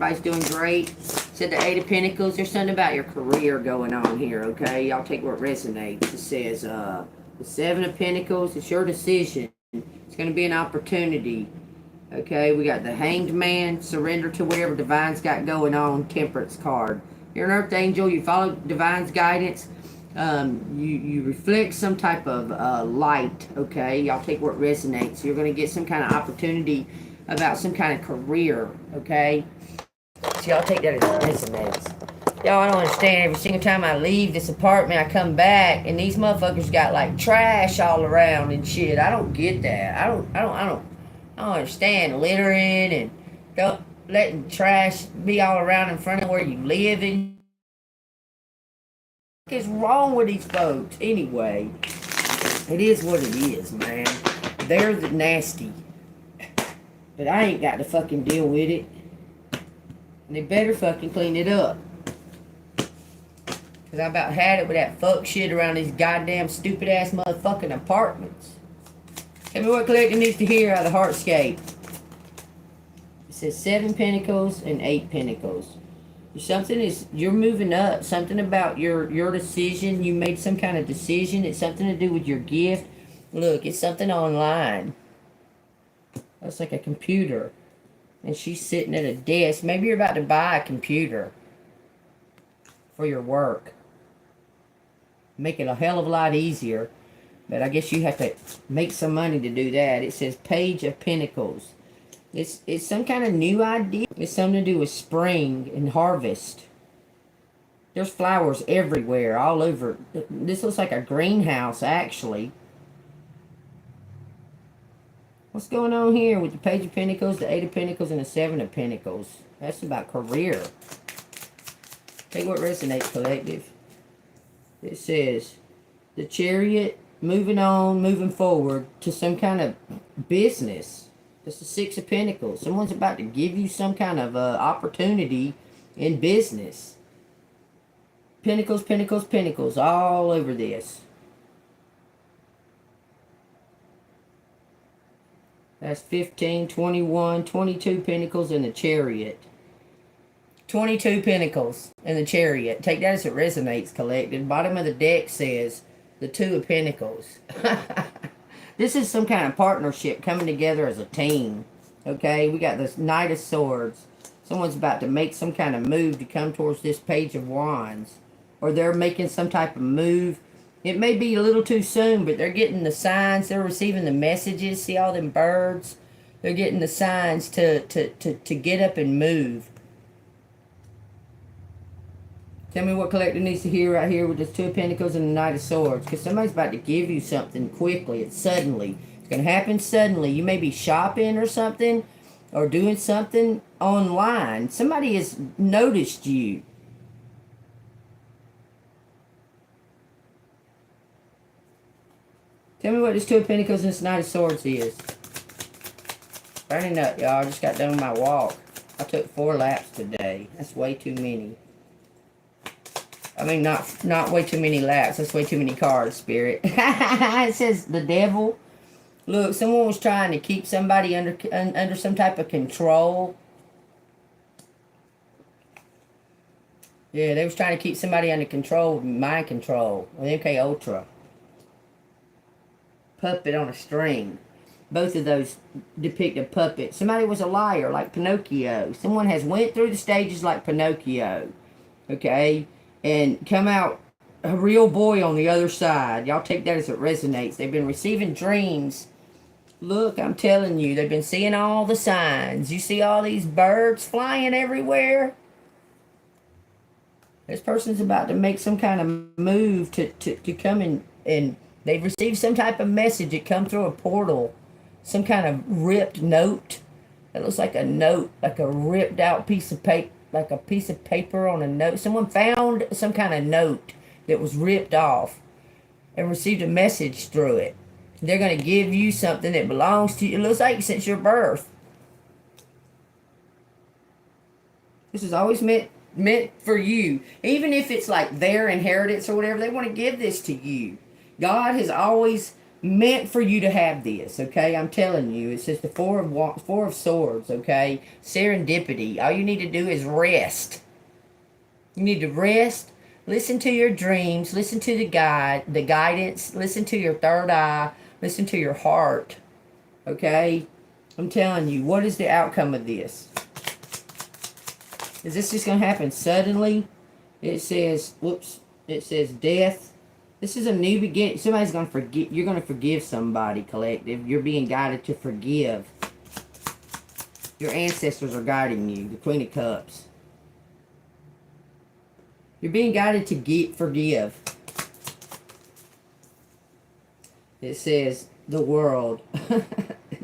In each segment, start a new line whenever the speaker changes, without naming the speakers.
everybody's doing great. Said the Eight of Pentacles. There's something about your career going on here, okay? Y'all take what resonates. It says, the Seven of Pentacles. It's your decision. It's going to be an opportunity. Okay, we got the Hanged Man. Surrender to whatever Divine's got going on. Temperance card. You're an Earth Angel. You follow Divine's guidance. You reflect some type of light. Okay, y'all take what resonates. You're going to get some kind of opportunity about some kind of career. Okay, so y'all take that as it resonates. Y'all, I don't understand. Every single time I leave this apartment, I come back and these motherfuckers got like trash all around and shit. I don't get that. I don't understand littering and don't letting trash be all around in front of where you live. And what is wrong with these folks? Anyway, it is what it is, man. They're the nasty, but I ain't got to fucking deal with it. And they better fucking clean it up. Cause I about had it with that fuck shit around these goddamn stupid ass motherfucking apartments. Tell me what collector needs to hear out of the Heartscape. It says 7 Pentacles and 8 Pentacles. Something is, you're moving up. Something about your decision. You made some kind of decision. It's something to do with your gift. Look, it's something online. That's like a computer. And she's sitting at a desk. Maybe you're about to buy a computer for your work. Make it a hell of a lot easier. But I guess you have to make some money to do that. It says Page of Pentacles. It's some kind of new idea. It's something to do with spring and harvest. There's flowers everywhere, all over. This looks like a greenhouse, actually. What's going on here with the Page of Pentacles, the 8 of Pentacles, and the 7 of Pentacles? That's about career. Take what resonates, collective. It says the Chariot, moving on, moving forward to some kind of business. That's the 6 of Pentacles. Someone's about to give you some kind of opportunity in business. Pentacles, Pentacles, Pentacles, all over this. That's 15, 21, 22 Pentacles in the Chariot. 22 Pentacles in the Chariot. Take that as it resonates, collected. Bottom of the deck says the 2 of Pentacles. This is some kind of partnership coming together as a team. Okay, we got this Knight of Swords. Someone's about to make some kind of move to come towards this Page of Wands. Or they're making some type of move. It may be a little too soon, but they're getting the signs. They're receiving the messages. See all them birds? They're getting the signs to get up and move. Tell me what collector needs to hear right here with this 2 of Pentacles and the Knight of Swords. Because somebody's about to give you something quickly. It's suddenly. It's going to happen suddenly. You may be shopping or something. Or doing something online. Somebody has noticed you. Tell me what this 2 of Pentacles and this Knight of Swords is. Burning up, y'all. I just got done with my walk. I took 4 laps today. That's way too many. I mean, not way too many laps. That's way too many cards, Spirit. It says the Devil. Look, someone was trying to keep somebody under some type of control. Yeah, they was trying to keep somebody under control, mind control. MK Ultra. Puppet on a string. Both of those depict a puppet. Somebody was a liar, like Pinocchio. Someone has went through the stages like Pinocchio. Okay? And come out a real boy on the other side. Y'all take that as it resonates. They've been receiving dreams. Look, I'm telling you, they've been seeing all the signs. You see all these birds flying everywhere? This person's about to make some kind of move to come in, and they've received some type of message. It come through a portal. Some kind of ripped note. It looks like a note, like a ripped out piece of paper. Like a piece of paper on a note. Someone found some kind of note that was ripped off and received a message through it. They're going to give you something that belongs to you. It looks like since your birth. This is always meant for you. Even if it's like their inheritance or whatever, they want to give this to you. God has always meant for you to have this, okay? I'm telling you. It says the four of swords, okay? Serendipity. All you need to do is rest. You need to rest. Listen to your dreams. Listen to the guidance. Listen to your third eye. Listen to your heart, okay? I'm telling you, what is the outcome of this? Is this just going to happen suddenly? It says, whoops, it says death. This is a new beginning. Somebody's going to forgive. You're going to forgive somebody, collective. You're being guided to forgive. Your ancestors are guiding you. The Queen of Cups. You're being guided to forgive. It says the world.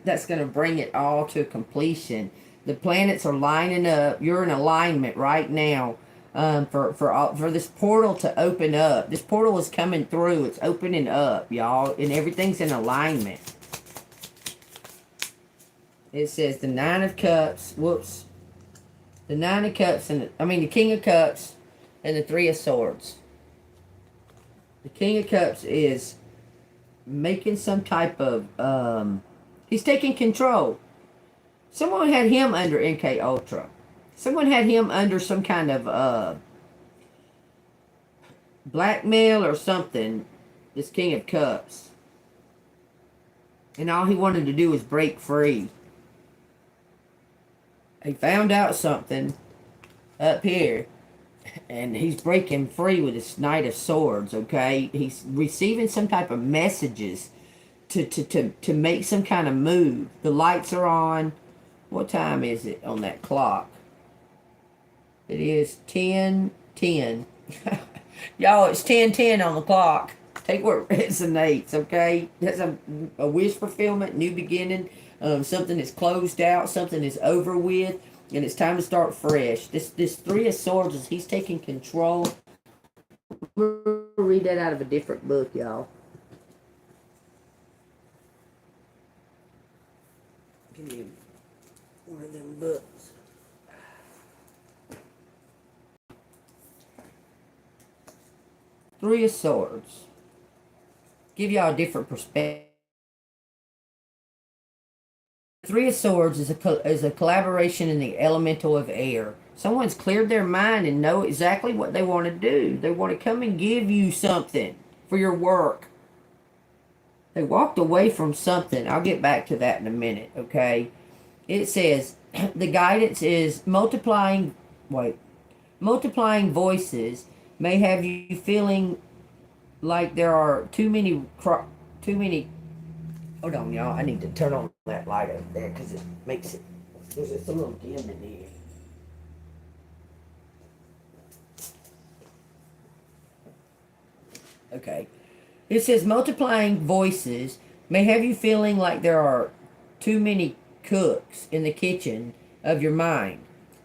That's going to bring it all to completion. The planets are lining up. You're in alignment right now for this portal to open up. This portal is coming through. It's opening up, y'all, and everything's in alignment. It says the Nine of Cups. Whoops. The Nine of Cups and the King of Cups and the Three of Swords. The King of Cups is making some type of he's taking control. Someone had him under MK Ultra. Someone had him under some kind of blackmail or something. This King of Cups. And all he wanted to do was break free. He found out something up here. And he's breaking free with his Knight of Swords, okay? He's receiving some type of messages to make some kind of move. The lights are on. What time is it on that clock? It is 10:10. Y'all, it's 10:10 on the clock. Take what resonates, okay? That's a wish fulfillment, new beginning. Something is closed out. Something is over with. And it's time to start fresh. This Three of Swords is he's taking control. We'll read that out of a different book, y'all. Give me one of them books. Three of Swords. Give y'all a different perspective. Three of Swords is a collaboration in the elemental of air. Someone's cleared their mind and know exactly what they want to do. They want to come and give you something for your work. They walked away from something. I'll get back to that in a minute, okay? It says the guidance is multiplying voices may have you feeling like there are too many. Hold on, y'all. I need to turn on that light over there because it makes it. There's a little dim in here. Okay. It says multiplying voices may have you feeling like there are too many cooks in the kitchen of your mind,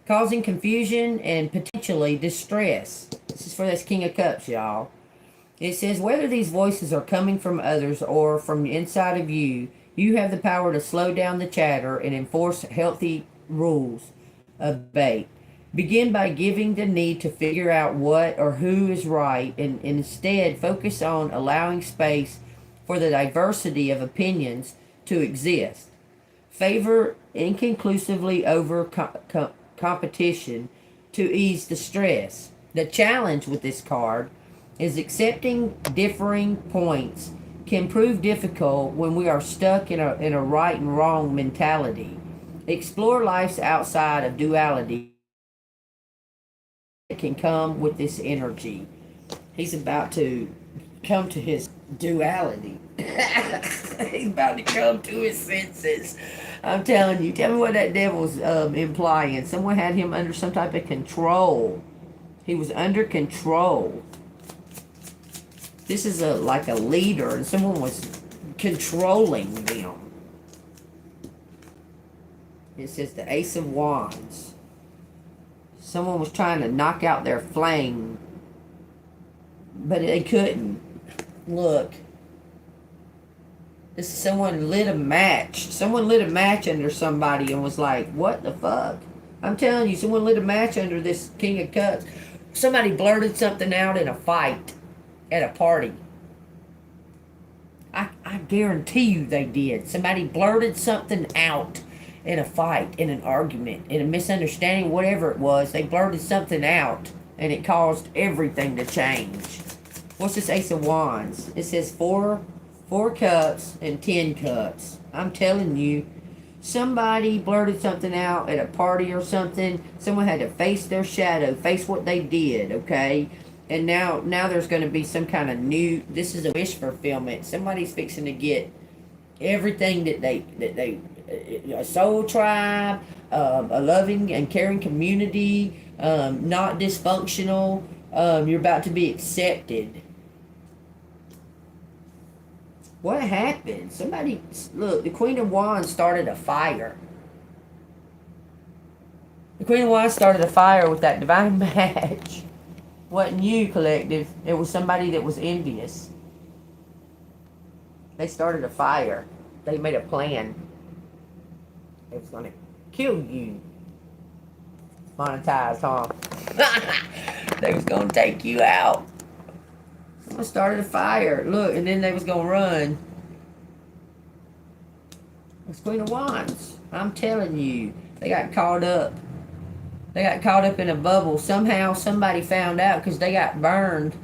causing confusion and potentially distress. This is for this King of Cups, y'all. It says, whether these voices are coming from others or from inside of you, you have the power to slow down the chatter and enforce healthy rules of debate. Begin by giving the need to figure out what or who is right, and instead focus on allowing space for the diversity of opinions to exist. Favor inconclusively over competition to ease the stress. The challenge with this card is accepting differing points can prove difficult when we are stuck in a right and wrong mentality. Explore life's outside of duality that can come with this energy. He's about to come to his duality. He's about to come to his senses. I'm telling you. Tell me what that devil's implying. Someone had him under some type of control. He was under control. This is like a leader, and someone was controlling them. It says the Ace of Wands. Someone was trying to knock out their flame, but they couldn't. Look. This is someone lit a match. Someone lit a match under somebody and was like, what the fuck? I'm telling you, someone lit a match under this King of Cups. Somebody blurted something out in a fight at a party. I guarantee you they did. Somebody blurted something out in a fight, in an argument, in a misunderstanding, whatever it was. They blurted something out, and it caused everything to change. What's this Ace of Wands? It says four cups and 10 cups. I'm telling you, somebody blurted something out at a party or something. Someone had to face their shadow, face what they did, okay? And now there's going to be some kind of new, this is a wish fulfillment. Somebody's fixing to get everything that they a soul tribe, a loving and caring community, not dysfunctional. You're about to be accepted. What happened? Somebody, look, the Queen of Wands started a fire. The Queen of Wands started a fire with that divine match. Wasn't you, collective. It was somebody that was envious. They started a fire. They made a plan. It was going to kill you. Monetized, huh? They was going to take you out. Someone started a fire. Look, and then they was going to run. It's Queen of Wands. I'm telling you. They got caught up. They got caught up in a bubble. Somehow somebody found out because they got burned.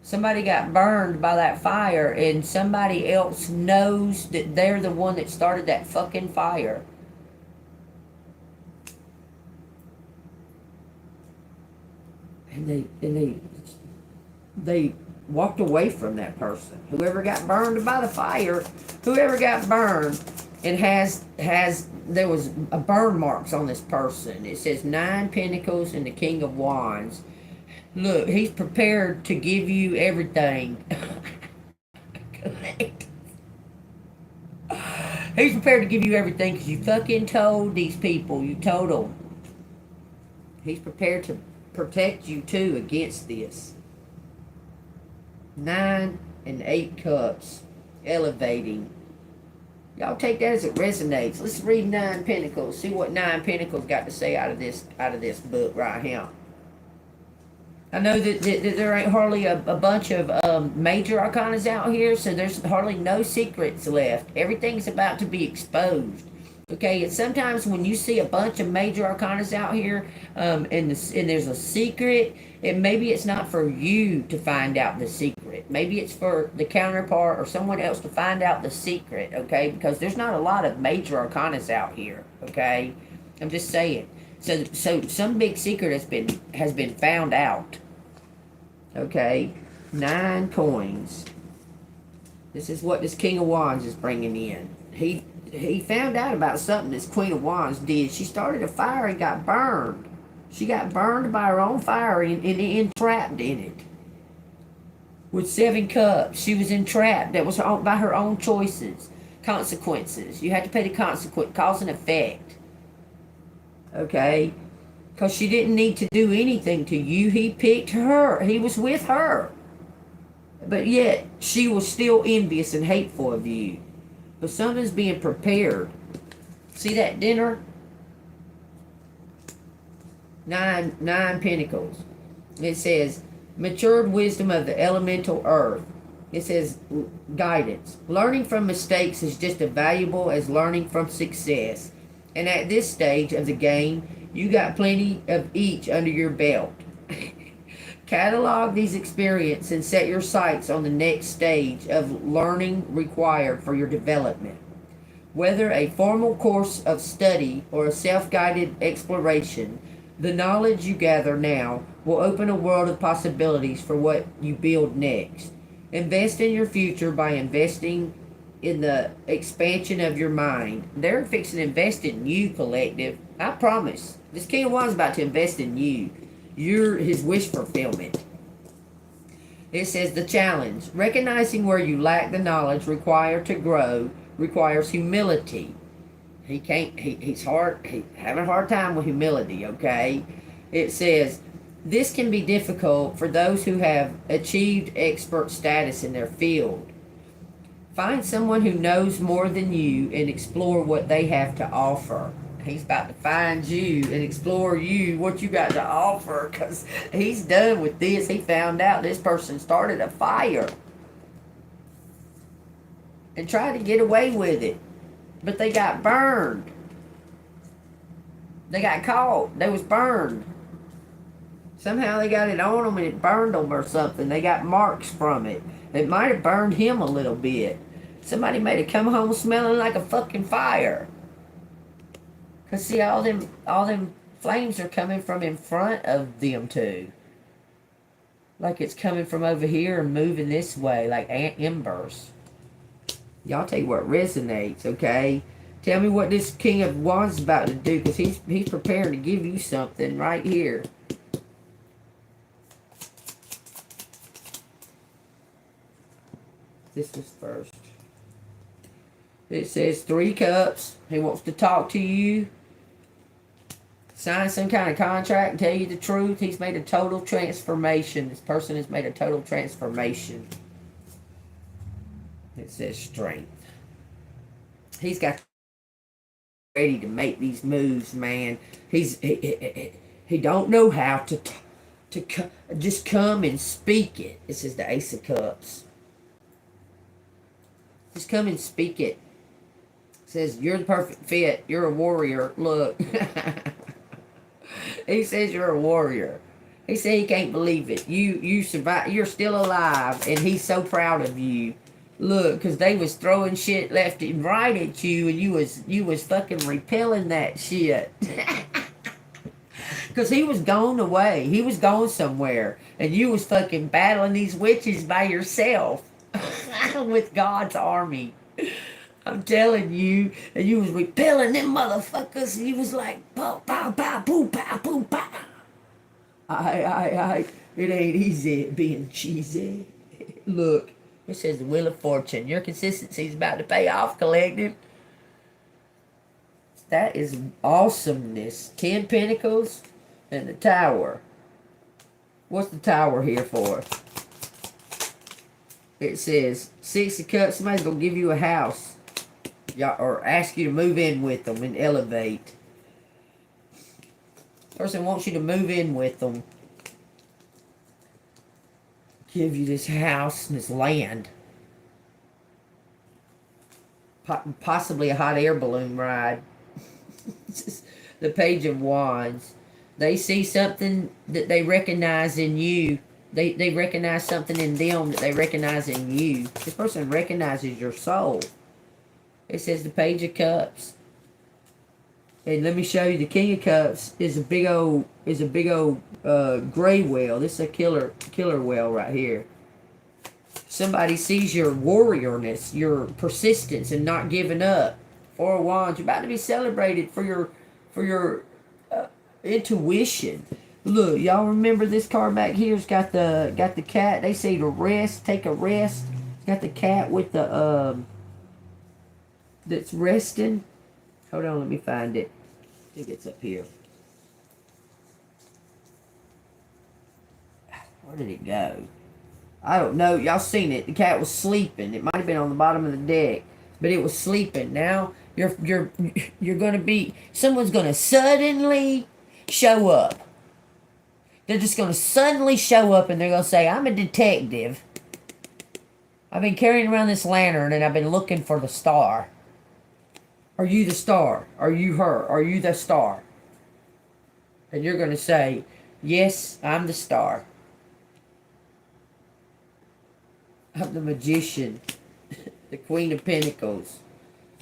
Somebody got burned by that fire, and somebody else knows that they're the one that started that fucking fire. And they walked away from that person. Whoever got burned by the fire, whoever got burned, and there was a burn marks on this person. It says 9 Pentacles and the King of Wands. Look, he's prepared to give you everything. He's prepared to give you everything because you fucking told these people. You told them. He's prepared to protect you too against this. 9 and 8 cups. Elevating. Y'all take that as it resonates. Let's read 9 Pentacles. See what 9 Pentacles got to say out of this book right here. I know that there ain't hardly a bunch of major arcanas out here, so there's hardly no secrets left. Everything's about to be exposed. Okay, and sometimes when you see a bunch of major arcanas out here, and there's a secret, and maybe it's not for you to find out the secret. Maybe it's for the counterpart or someone else to find out the secret, okay? Because there's not a lot of major arcanas out here, okay? I'm just saying. So some big secret has been found out. Okay, 9 coins. This is what this King of Wands is bringing in. He found out about something this Queen of Wands did. She started a fire and got burned. She got burned by her own fire and entrapped in it. With 7 cups, she was entrapped. That was by her own choices, consequences. You had to pay the consequence, cause and effect. Okay, because she didn't need to do anything to you. He picked her. He was with her. But yet, she was still envious and hateful of you. But something's being prepared. See that dinner? 9 Pentacles. It says, matured wisdom of the elemental earth. It says, guidance. Learning from mistakes is just as valuable as learning from success. And at this stage of the game, you got plenty of each under your belt. Catalog these experiences and set your sights on the next stage of learning required for your development. Whether a formal course of study or a self-guided exploration, the knowledge you gather now will open a world of possibilities for what you build next. Invest in your future by investing in the expansion of your mind. They're fixing to invest in you, collective. I promise. This King of Wands is about to invest in you. You're his wish fulfillment. It says the challenge. Recognizing where you lack the knowledge required to grow requires humility. He's having a hard time with humility, okay? It says, this can be difficult for those who have achieved expert status in their field. Find someone who knows more than you and explore what they have to offer. He's about to find you and explore you, what you got to offer, because he's done with this. He found out this person started a fire. and tried to get away with it. But they got burned. They got caught. They was burned. Somehow they got it on them and it burned them or something. They got marks from it. It might have burned him a little bit. Somebody made it come home smelling like a fucking fire. Cause see, all them flames are coming from in front of them two. Like it's coming from over here and moving this way, like embers. Y'all tell you what resonates, okay? Tell me what this King of Wands is about to do, because he's preparing to give you something right here. This was first. It says 3 cups. He wants to talk to you. Sign some kind of contract and tell you the truth. He's made a total transformation. This person has made a total transformation. It says strength. He's got ready to make these moves, man. He don't know how to just come and speak it. This is the Ace of Cups. Just come and speak it. It says you're the perfect fit. You're a warrior. Look. He says you're a warrior. He said he can't believe it. You survived. You're still alive, and he's so proud of you. Look, because they was throwing shit left and right at you, and you was fucking repelling that shit. Because he was gone away. He was going somewhere, and you was fucking battling these witches by yourself with God's army. I'm telling you, and you was repelling them motherfuckers, and you was like, pow, pow, pow, poo, pow, poo, pow. It ain't easy being cheesy. Look, it says the Wheel of Fortune. Your consistency is about to pay off, collective. That is awesomeness. 10 Pentacles and the Tower. What's the Tower here for? It says 6 of Cups. Somebody's going to give you a house. Or ask you to move in with them and elevate. Person wants you to move in with them. Give you this house and this land. Possibly a hot air balloon ride. The Page of Wands. They see something that they recognize in you. They recognize something in them that they recognize in you. This person recognizes your soul. It says the Page of Cups. And let me show you the King of Cups is a big old gray whale. This is a killer whale right here. Somebody sees your warriorness, your persistence, and not giving up. 4 of Wands. You're about to be celebrated for your intuition. Look, y'all remember this card back here? It's got the cat. They say to rest, take a rest. It's got the cat with the that's resting. Hold on, let me find it. I think it's up here. Where did it go? I don't know. Y'all seen it. The cat was sleeping. It might have been on the bottom of the deck, but it was sleeping. Now you're gonna be. Someone's gonna suddenly show up. They're just gonna suddenly show up, and they're gonna say, "I'm a detective. I've been carrying around this lantern, and I've been looking for the star." Are you the star? Are you her? Are you the star? And you're going to say, yes, I'm the star. I'm the Magician. The Queen of Pentacles.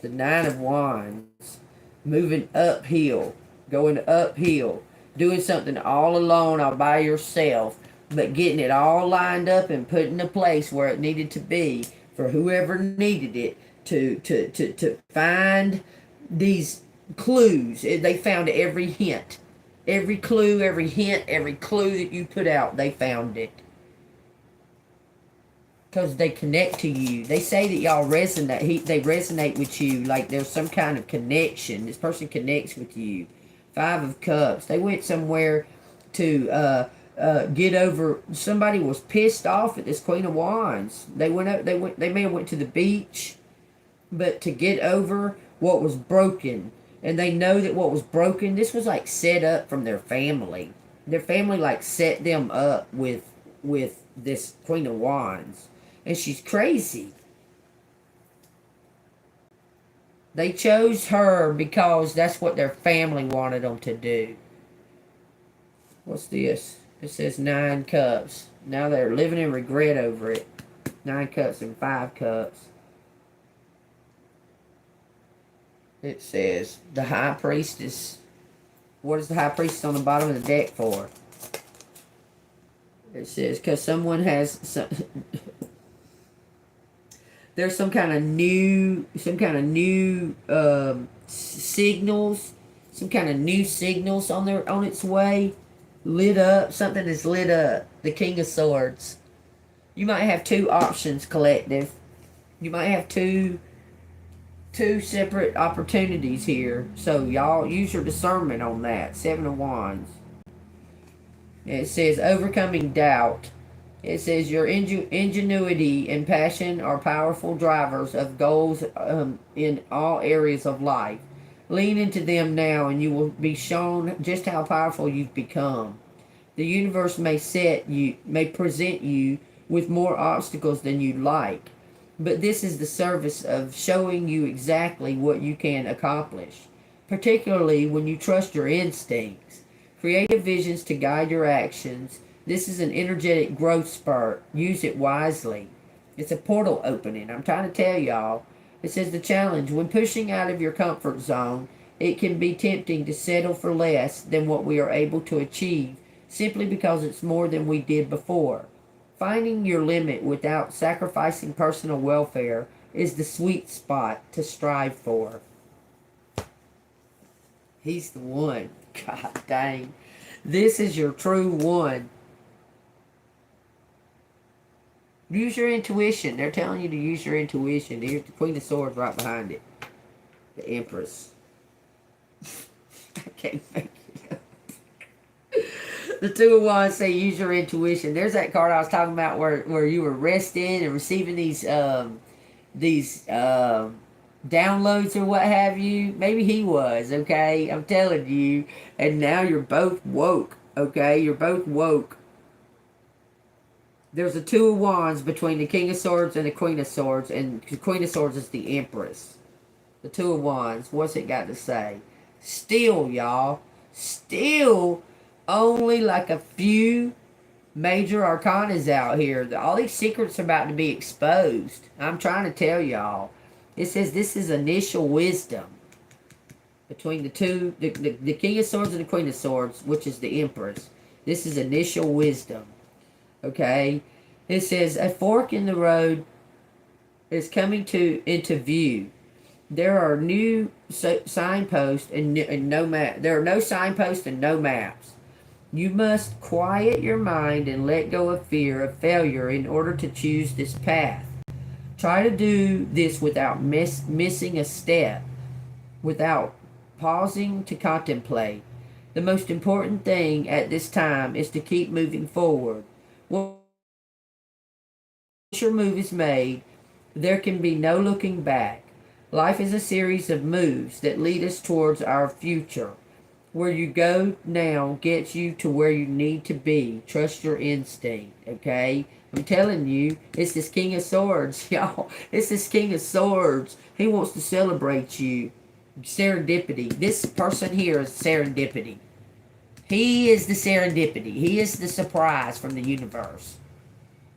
The 9 of Wands. Moving uphill. Going uphill. Doing something all alone, all by yourself. But getting it all lined up and put in a place where it needed to be. For whoever needed it. To find these clues. They found every hint. Every clue, every hint, every clue that you put out, they found it. Because they connect to you. They say that y'all resonate. They resonate with you like there's some kind of connection. This person connects with you. 5 of Cups. They went somewhere to get over. Somebody was pissed off at this Queen of Wands. They went up. They may have went to the beach. But to get over what was broken. And they know that what was broken, this was like set up from their family. Their family like set them up with this Queen of Wands. And she's crazy. They chose her because that's what their family wanted them to do. What's this? It says 9 cups. Now they're living in regret over it. 9 cups and 5 cups. It says the high priestess. What is the high priestess on the bottom of the deck for? It says because someone has some, there's some kind of new signals, some kind of new signals on its way. Lit up. Something is lit up. The King of Swords. You might have 2 options, collective. You might have two separate opportunities here. So y'all use your discernment on that. 7 of Wands. It says overcoming doubt. It says your ingenuity and passion are powerful drivers of goals in all areas of life. Lean into them now and you will be shown just how powerful you've become. The universe may present you with more obstacles than you'd like. But this is the service of showing you exactly what you can accomplish, particularly when you trust your instincts. Creative visions to guide your actions. This is an energetic growth spurt. Use it wisely. It's a portal opening. I'm trying to tell y'all. It says the challenge. When pushing out of your comfort zone, it can be tempting to settle for less than what we are able to achieve, simply because it's more than we did before. Finding your limit without sacrificing personal welfare is the sweet spot to strive for. He's the one. God dang. This is your true one. Use your intuition. They're telling you to use your intuition. Here's the Queen of Swords right behind it. The Empress. I can't make it up. The 2 of Wands say use your intuition. There's that card I was talking about where you were resting and receiving these downloads or what have you. Maybe he was, okay? I'm telling you. And now you're both woke, okay? You're both woke. There's a 2 of Wands between the King of Swords and the Queen of Swords. And the Queen of Swords is the Empress. The 2 of Wands. What's it got to say? Still, y'all. Still only like a few major arcanas out here. All these secrets are about to be exposed. I'm trying to tell y'all. It says this is initial wisdom. Between the two, the King of Swords and the Queen of Swords, which is the Empress. This is initial wisdom. Okay? It says a fork in the road is coming into view. There are new signposts and no map. There are no signposts and no maps. You must quiet your mind and let go of fear of failure in order to choose this path. Try to do this without missing a step, without pausing to contemplate. The most important thing at this time is to keep moving forward. Once your move is made, there can be no looking back. Life is a series of moves that lead us towards our future. Where you go now gets you to where you need to be. Trust your instinct, okay? I'm telling you, it's this King of Swords, y'all. It's this King of Swords. He wants to celebrate you. Serendipity. This person here is serendipity. He is the serendipity. He is the surprise from the universe.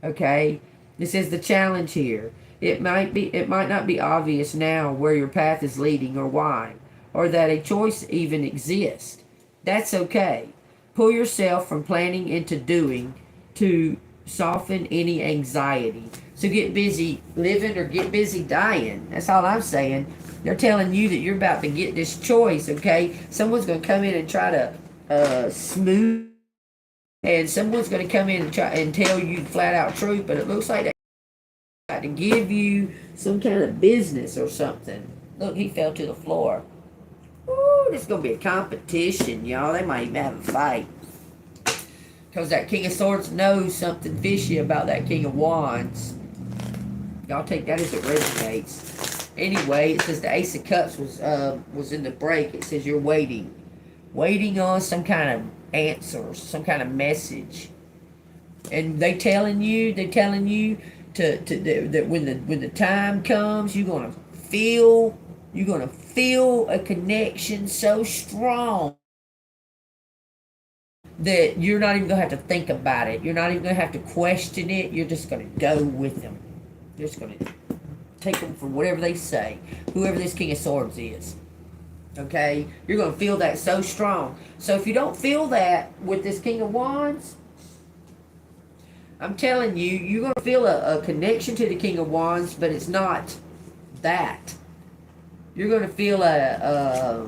Okay? This is the challenge here. It might not be obvious now where your path is leading or why, or that a choice even exists. That's okay. Pull yourself from planning into doing to soften any anxiety. So get busy living or get busy dying. That's all I'm saying. They're telling you that you're about to get this choice, okay? Someone's going to come in and try to smooth, and someone's going to come in and try and tell you flat out truth, but it looks like they got to give you some kind of business or something. Look, he fell to the floor. Ooh, this is going to be a competition, y'all. They might even have a fight. Because that King of Swords knows something fishy about that King of Wands. Y'all take that as it resonates. Anyway, it says the Ace of Cups was in the break. It says you're waiting. Waiting on some kind of answer, some kind of message. And they telling you that when the time comes, you're going to feel You're going to feel a connection so strong that you're not even going to have to think about it. You're not even going to have to question it. You're just going to go with them. You're just going to take them for whatever they say, whoever this King of Swords is. Okay? You're going to feel that so strong. So if you don't feel that with this King of Wands, I'm telling you, you're going to feel a connection to the King of Wands, but it's not that. You're going to feel a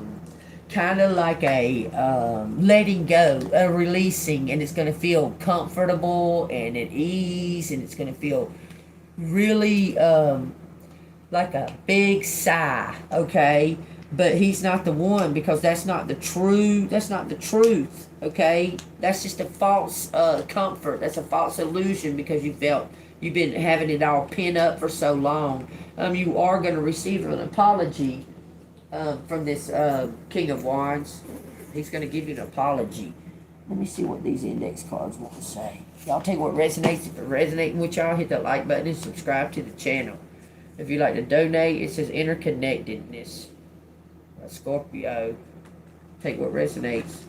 kind of like a letting go, a releasing, and it's going to feel comfortable and at ease, and it's going to feel really like a big sigh, okay? But he's not the one, because that's not the truth, okay? That's just a false comfort. That's a false illusion, because you've been having it all pent up for so long. You are going to receive an apology from this King of Wands. He's going to give you an apology. Let me see what these index cards want to say. Y'all take what resonates. If it resonates with y'all, hit that like button and subscribe to the channel. If you'd like to donate, it says interconnectedness. Scorpio. Take what resonates.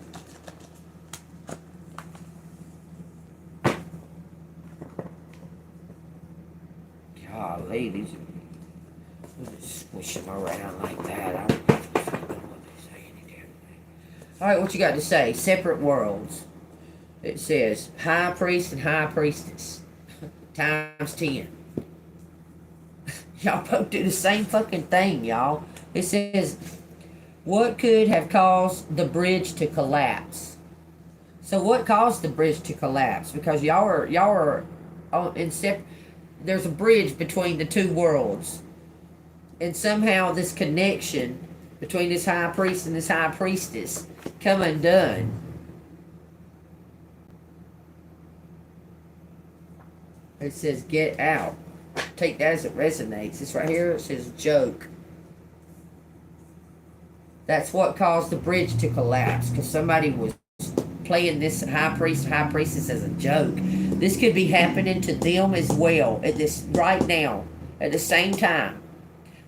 Golly, these are squishing around like that. I don't know what they say any damn thing. Alright, what you got to say? Separate worlds. It says High Priest and High Priestess. Times 10. Y'all both do the same fucking thing, y'all. It says, what could have caused the bridge to collapse? So what caused the bridge to collapse? Because y'all are there's a bridge between the two worlds. And somehow this connection between this high priest and this high priestess come undone. It says get out. Take that as it resonates. It's right here. It says joke. That's what caused the bridge to collapse, because somebody was playing this high priest, high priestess as a joke. This could be happening to them as well at this right now, at the same time,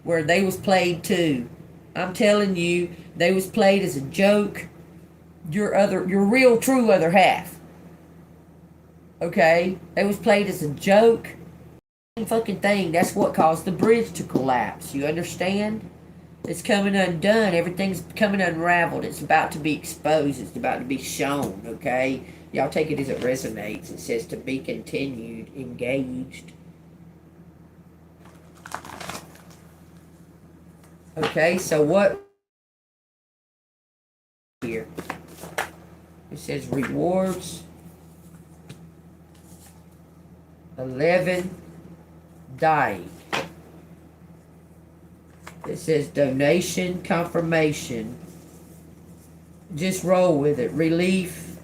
where they was played too. I'm telling you, they was played as a joke. Your real true other half. Okay, they was played as a joke. Fucking thing. That's what caused the bridge to collapse. You understand? It's coming undone. Everything's coming unraveled. It's about to be exposed. It's about to be shown, okay? Y'all take it as it resonates. It says to be continued, engaged. Okay, so what here? It says rewards. 11 dying. It says donation, confirmation. Just roll with it. Relief,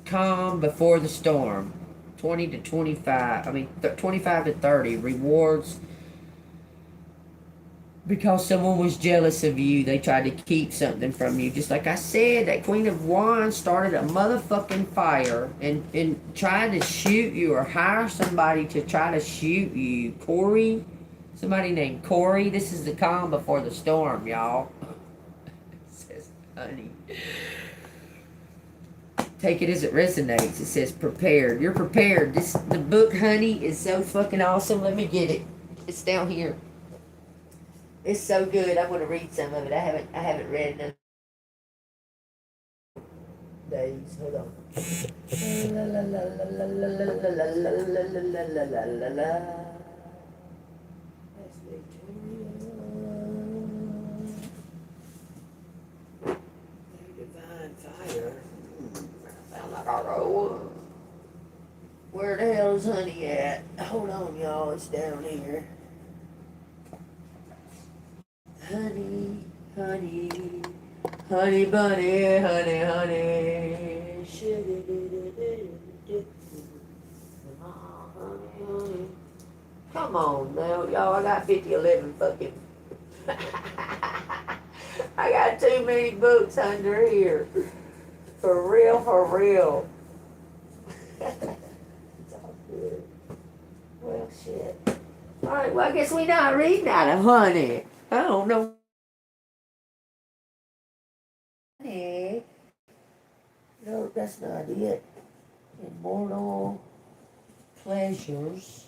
calm before the storm. 20 to 25. 25 to 30. Rewards. Because someone was jealous of you, they tried to keep something from you. Just like I said, that Queen of Wands started a motherfucking fire and tried to shoot you, or hire somebody to try to shoot you. Corey? Somebody named Corey. This is the calm before the storm, y'all. It says, honey. Take it as it resonates. It says prepared. You're prepared. The book, honey, is so fucking awesome. Let me get it. It's down here. It's so good. I'm going to read some of it. I haven't read enough days. Hold on. Divine fire. Sound like our old. Where the hell is honey at? Hold on, y'all. It's down here. Honey, honey, honey bunny, honey, honey. Come on now, y'all. I got 5011 fucking. I got too many books under here. For real, for real. It's all good. Well, shit. Alright, well, I guess we not reading out of honey. I don't know No, that's not it. Immortal Pleasures.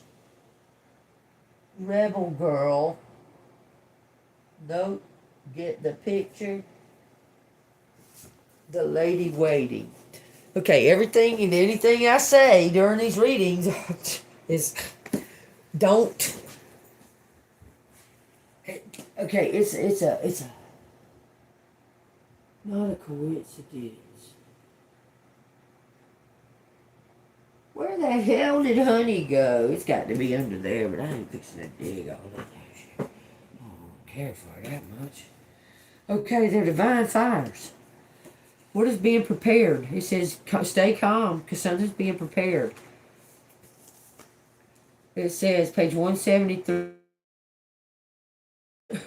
Rebel Girl. Nope. Get the picture. The Lady Waiting. Okay, everything and anything I say during these readings is don't. Okay, it's a not a coincidence. Where the hell did honey go? It's got to be under there, but I ain't fixing to dig all that shit. I don't care for it that much. Okay, they're divine fires. What is being prepared? It says, stay calm, because something's being prepared. It says, page 173.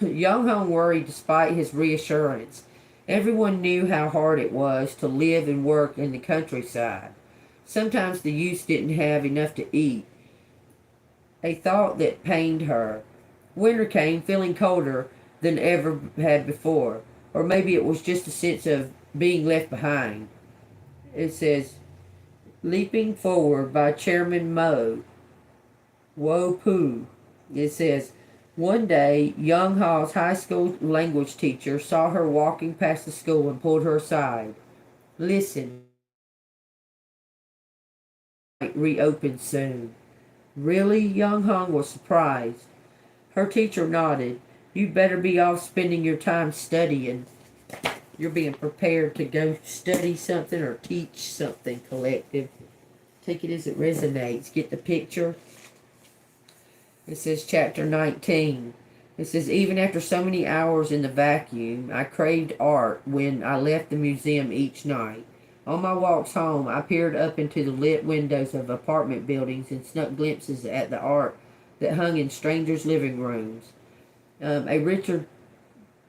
Young Hung worried despite his reassurance. Everyone knew how hard it was to live and work in the countryside. Sometimes the youths didn't have enough to eat. A thought that pained her. Winter came, feeling colder than ever had before. Or maybe it was just a sense of being left behind. It says, Leaping Forward by Chairman Wo Poo. It says, one day, Young Ha's high school language teacher saw her walking past the school and pulled her aside. Listen. Reopen soon. Really? Young Hung was surprised. Her teacher nodded. You'd better be off spending your time studying. You're being prepared to go study something or teach something, collective. Take it as it resonates. Get the picture. It says chapter 19. It says, even after so many hours in the vacuum, I craved art when I left the museum each night. On my walks home, I peered up into the lit windows of apartment buildings and snuck glimpses at the art that hung in strangers' living rooms. A Richard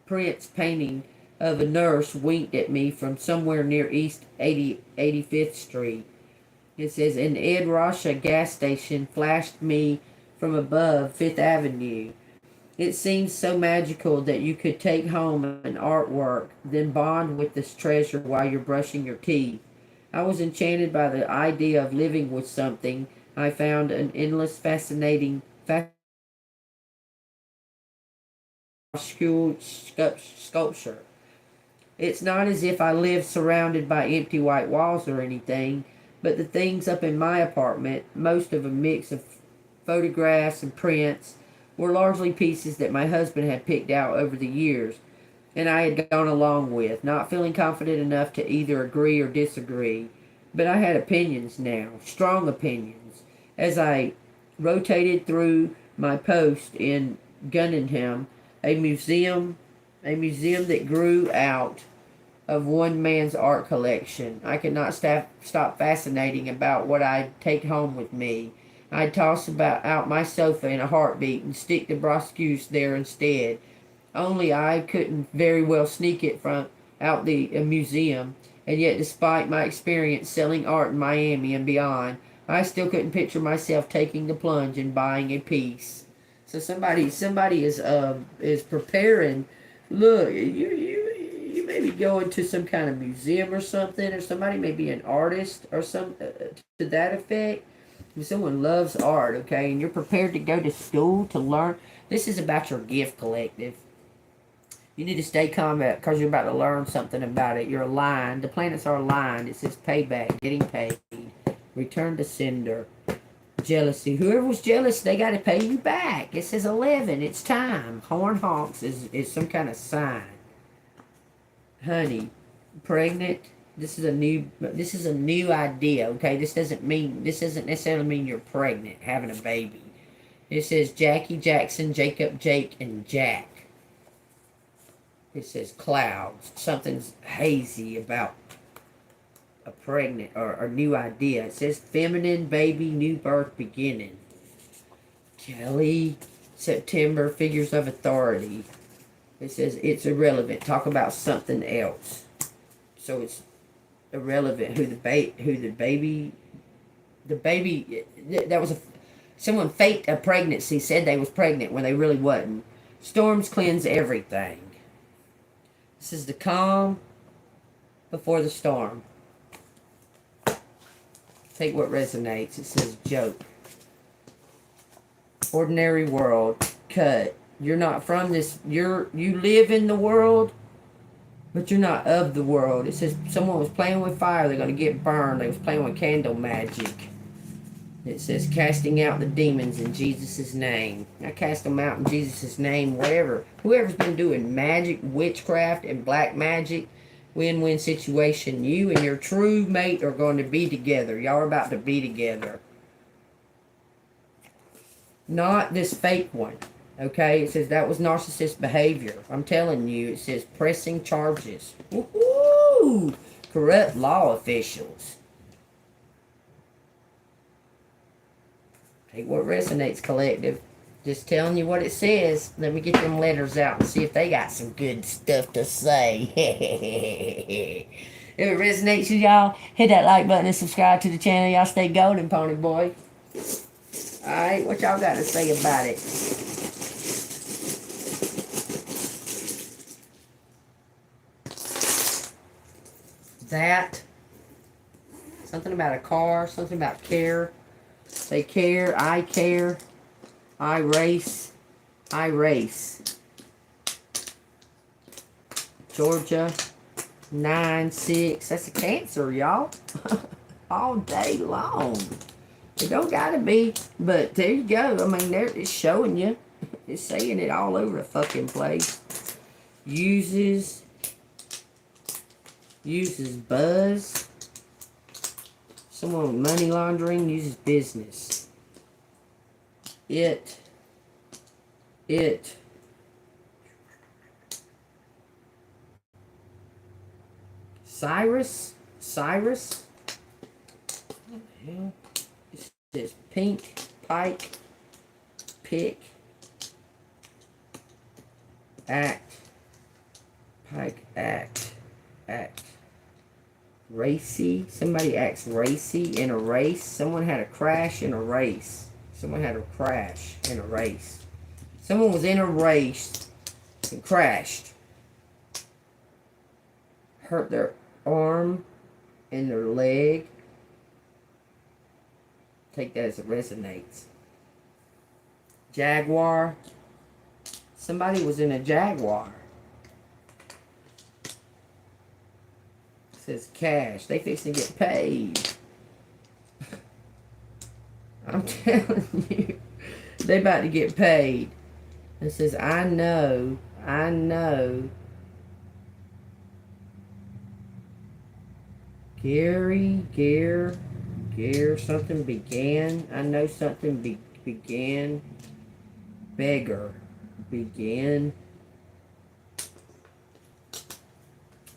Prince painting of a nurse winked at me from somewhere near East 85th Street. It says, an Ed Rasha gas station flashed me from above Fifth Avenue. It seems so magical that you could take home an artwork, then bond with this treasure while you're brushing your teeth. I was enchanted by the idea of living with something. I found an endless fascinating sculpture. It's not as if I lived surrounded by empty white walls or anything, but the things up in my apartment, most of a mix of photographs and prints, were largely pieces that my husband had picked out over the years, and I had gone along with, not feeling confident enough to either agree or disagree. But I had opinions now, strong opinions. As I rotated through my post in Gunningham, a museum that grew out of one man's art collection, I could not stop fascinating about what I'd take home with me. I'd toss out my sofa in a heartbeat and stick the brosqueuse there instead. Only I couldn't very well sneak it from out the museum, and yet despite my experience selling art in Miami and beyond, I still couldn't picture myself taking the plunge and buying a piece. So somebody is preparing. Look, you may be going to some kind of museum or something, or somebody may be an artist or some to that effect. If someone loves art, okay, and you're prepared to go to school to learn, this is about your gift, collective. You need to stay calm because you're about to learn something about it. You're aligned. The planets are aligned. It says payback, getting paid, return to sender, jealousy. Whoever was jealous, they got to pay you back. It says 11. It's time. Horn honks is some kind of sign. Honey, pregnant. This is a new idea, okay? This doesn't necessarily mean you're pregnant, having a baby. It says Jackie, Jackson, Jacob, Jake, and Jack. It says clouds. Something's hazy about a pregnant or a new idea. It says feminine, baby, new birth beginning. Kelly, September, figures of authority. It says it's irrelevant. Talk about something else. So it's irrelevant who the baby that was someone faked a pregnancy, said they was pregnant when they really wasn't. Storms cleanse everything. This is the calm before the storm. Take what resonates. It says joke. Ordinary world. Cut. You're not from this. You live in the world, but you're not of the world. It says someone was playing with fire. They're going to get burned. They was playing with candle magic. It says casting out the demons in Jesus' name. I cast them out in Jesus' name. Whoever's been doing magic, witchcraft, and black magic, win-win situation. You and your true mate are going to be together. Y'all are about to be together. Not this fake one. Okay? It says that was narcissist behavior. I'm telling you. It says pressing charges. Woohoo! Corrupt law officials. Take what resonates, collective. Just telling you what it says. Let me get them letters out and see if they got some good stuff to say. If it resonates with y'all, hit that like button and subscribe to the channel. Y'all stay golden, pony boy. Alright, what y'all got to say about it? That. Something about a car. Something about care. They care, I race, Georgia, 9-6, that's a Cancer, y'all, all day long. It don't gotta be, but there you go. I mean, it's showing you, it's saying it all over the fucking place. Uses buzz. Someone with money laundering uses business. It. Cyrus. What the hell? It says pink, pike, pick, act, pike, act. Racy. Somebody acts racy in a race. Someone had a crash in a race. Someone was in a race and crashed. Hurt their arm and their leg. Take that as it resonates. Jaguar. Somebody was in a Jaguar. Says cash. They fixing to get paid. I'm telling you. They about to get paid. It says, I know. Gare, something began. I know something began. Beggar. Began.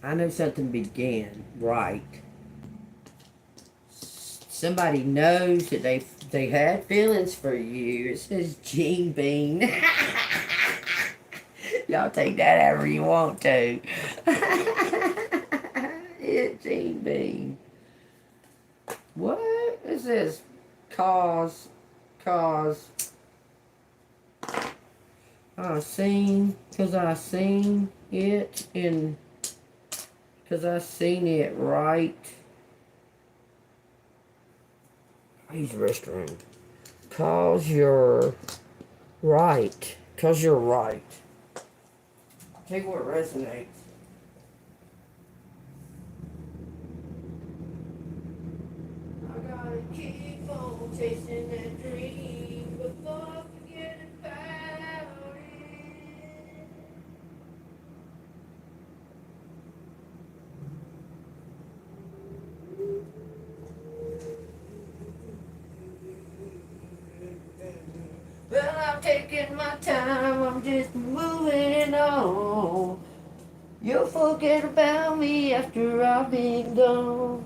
I know something began, right. Somebody knows that they had feelings for you. It says Gene Bean. Y'all take that however you want to. It's Gene Bean. What? It says cause. I seen it in... Because I seen it right. Use restroom. Cause you're right. Take what resonates. I gotta keep on chasing that dream before I forget about it. Well, I'm taking my time, I'm just moving on. You'll forget about me after I've been gone.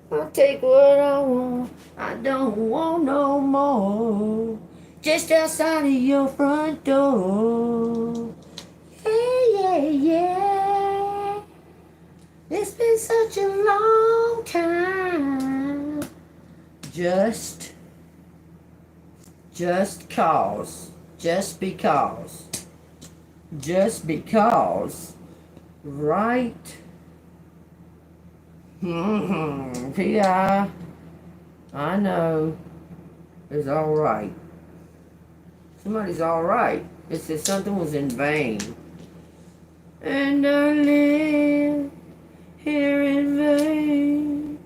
I'll take what I want, I don't want no more. Just outside of your front door. Yeah. It's been such a long time. Just because, right? I know. It's alright. Somebody's alright. It says something was in vain. And I live here in vain.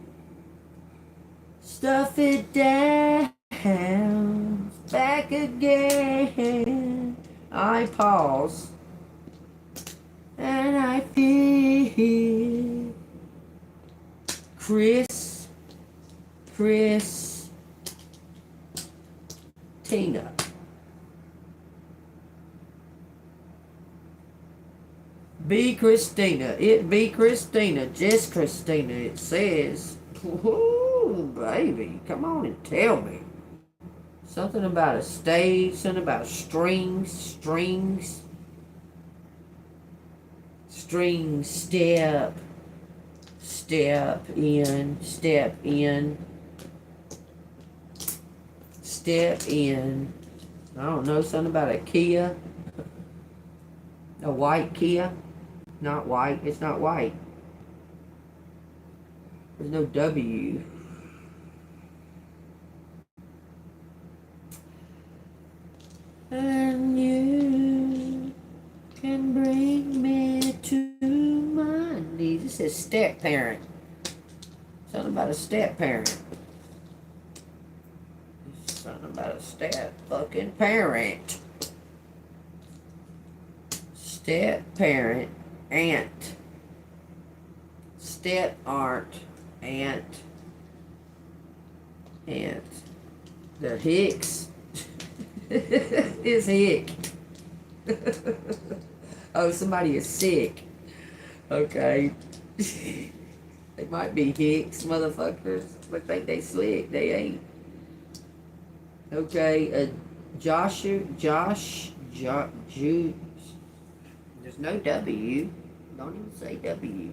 Stuff it down. Back again. I pause. And I feel Tina. Be Christina. It be Christina. Just Christina, it says. Ooh, baby. Come on and tell me. Something about a stage. Something about strings. String step. Step in. Step in. Step in. I don't know. Something about a Kia. A white Kia. Not white. It's not white. There's no W. And you can bring me to my knees. It says step parent. Something about a step parent. Something about a step fucking parent. Step parent. Aunt. Step aunt. Aunt. The Hicks. It's Hick. Oh, somebody is sick. Okay. They might be Hicks, motherfuckers, but think they slick. They ain't. Okay, Josh, Jude. There's no W. Don't even say W.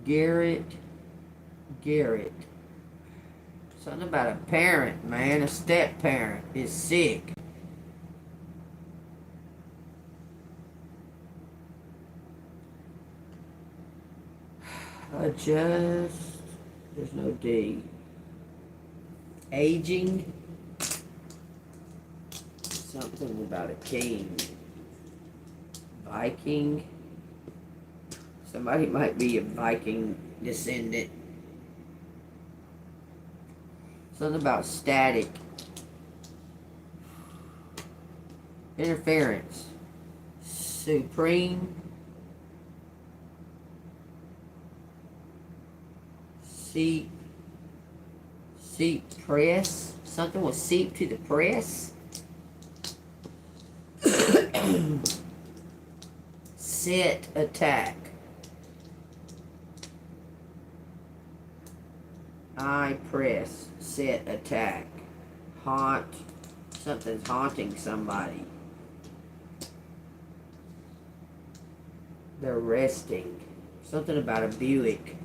Garrett. Something about a parent, man. A step parent is sick. Adjust. There's no D. Aging. Something about a king. Viking. Somebody might be a Viking descendant. Something about static. Interference. Supreme. Seep press. Something was seep to the press. Set attack. I press. Set attack. Haunt. Something's haunting somebody. They're resting. Something about a Buick.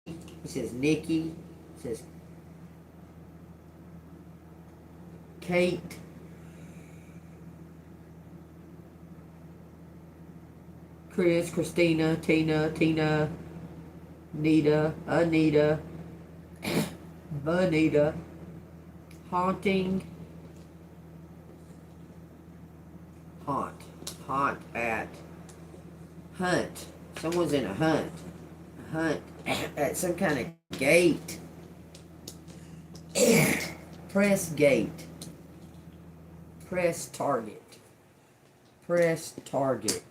It says Nikki. It says Kate. Chris, Christina, Tina, Nita, Anita, Bonita, haunting, haunt at, hunt. Someone's in a hunt at some kind of gate. Press gate. Press target. Press target.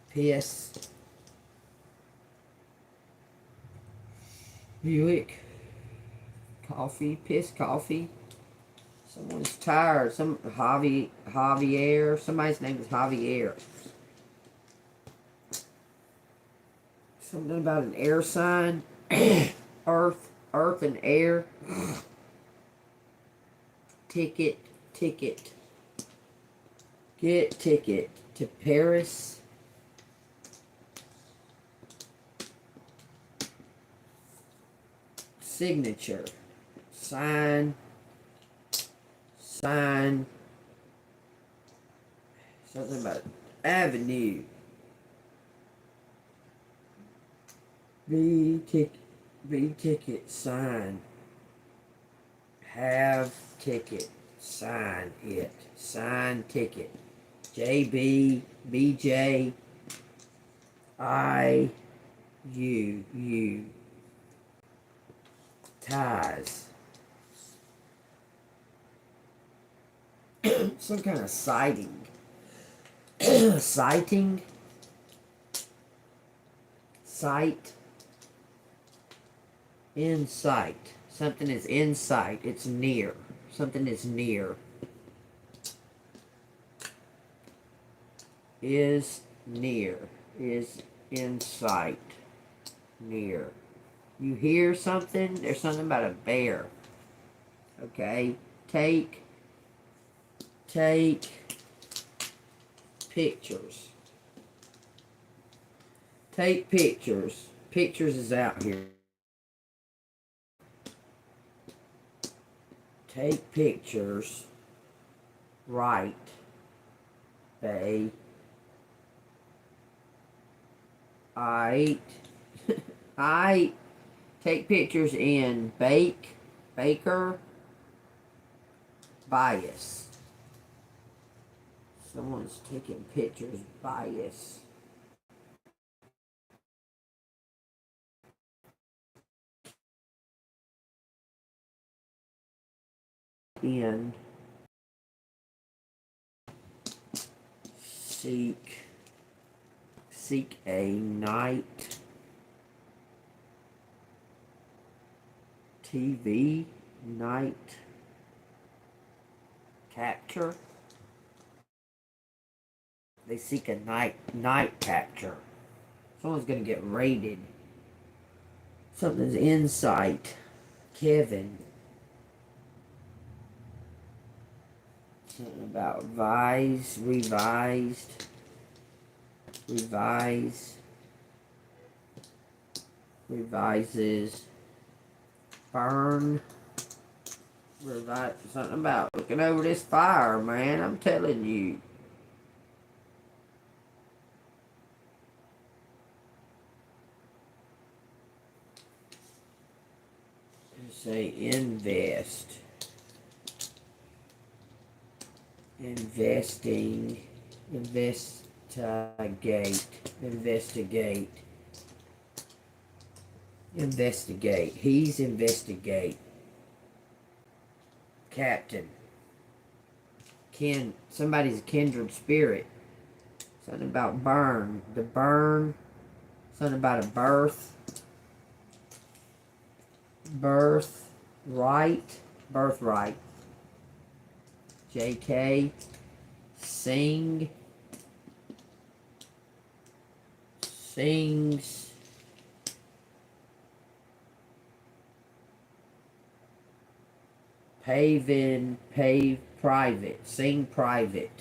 Piss. Buick. Coffee. Piss coffee. Someone's tired. Some Javier. Somebody's name is Javier. Something about an air sign. Earth and air. Ticket. Get ticket to Paris. Signature. Sign. Something about Avenue. B ticket, sign. Have ticket, sign it. Sign ticket. JB, BJ, U. Ties. Some kind of sighting. Sighting. Sight. In sight. Something is in sight. It's near. Something is near. Is near. Is in sight. Near. You hear something? There's something about a bear. Okay. Take pictures. Take pictures. Pictures is out here. Take pictures. Right. Bay. I take pictures in baker, bias. Someone's taking pictures, bias. In seek a night. TV, night, capture. They seek a night capture. Someone's gonna get raided. Something's in sight. Kevin. Something about revised. Revises. Burn. Something about looking over this fire, man. I'm telling you. Say invest. Investing. Investigate. He's investigate. Captain. Somebody's kindred spirit. Something about burn. The burn. Something about a birth. Birthright. JK. Sings. Pave private. Sing private.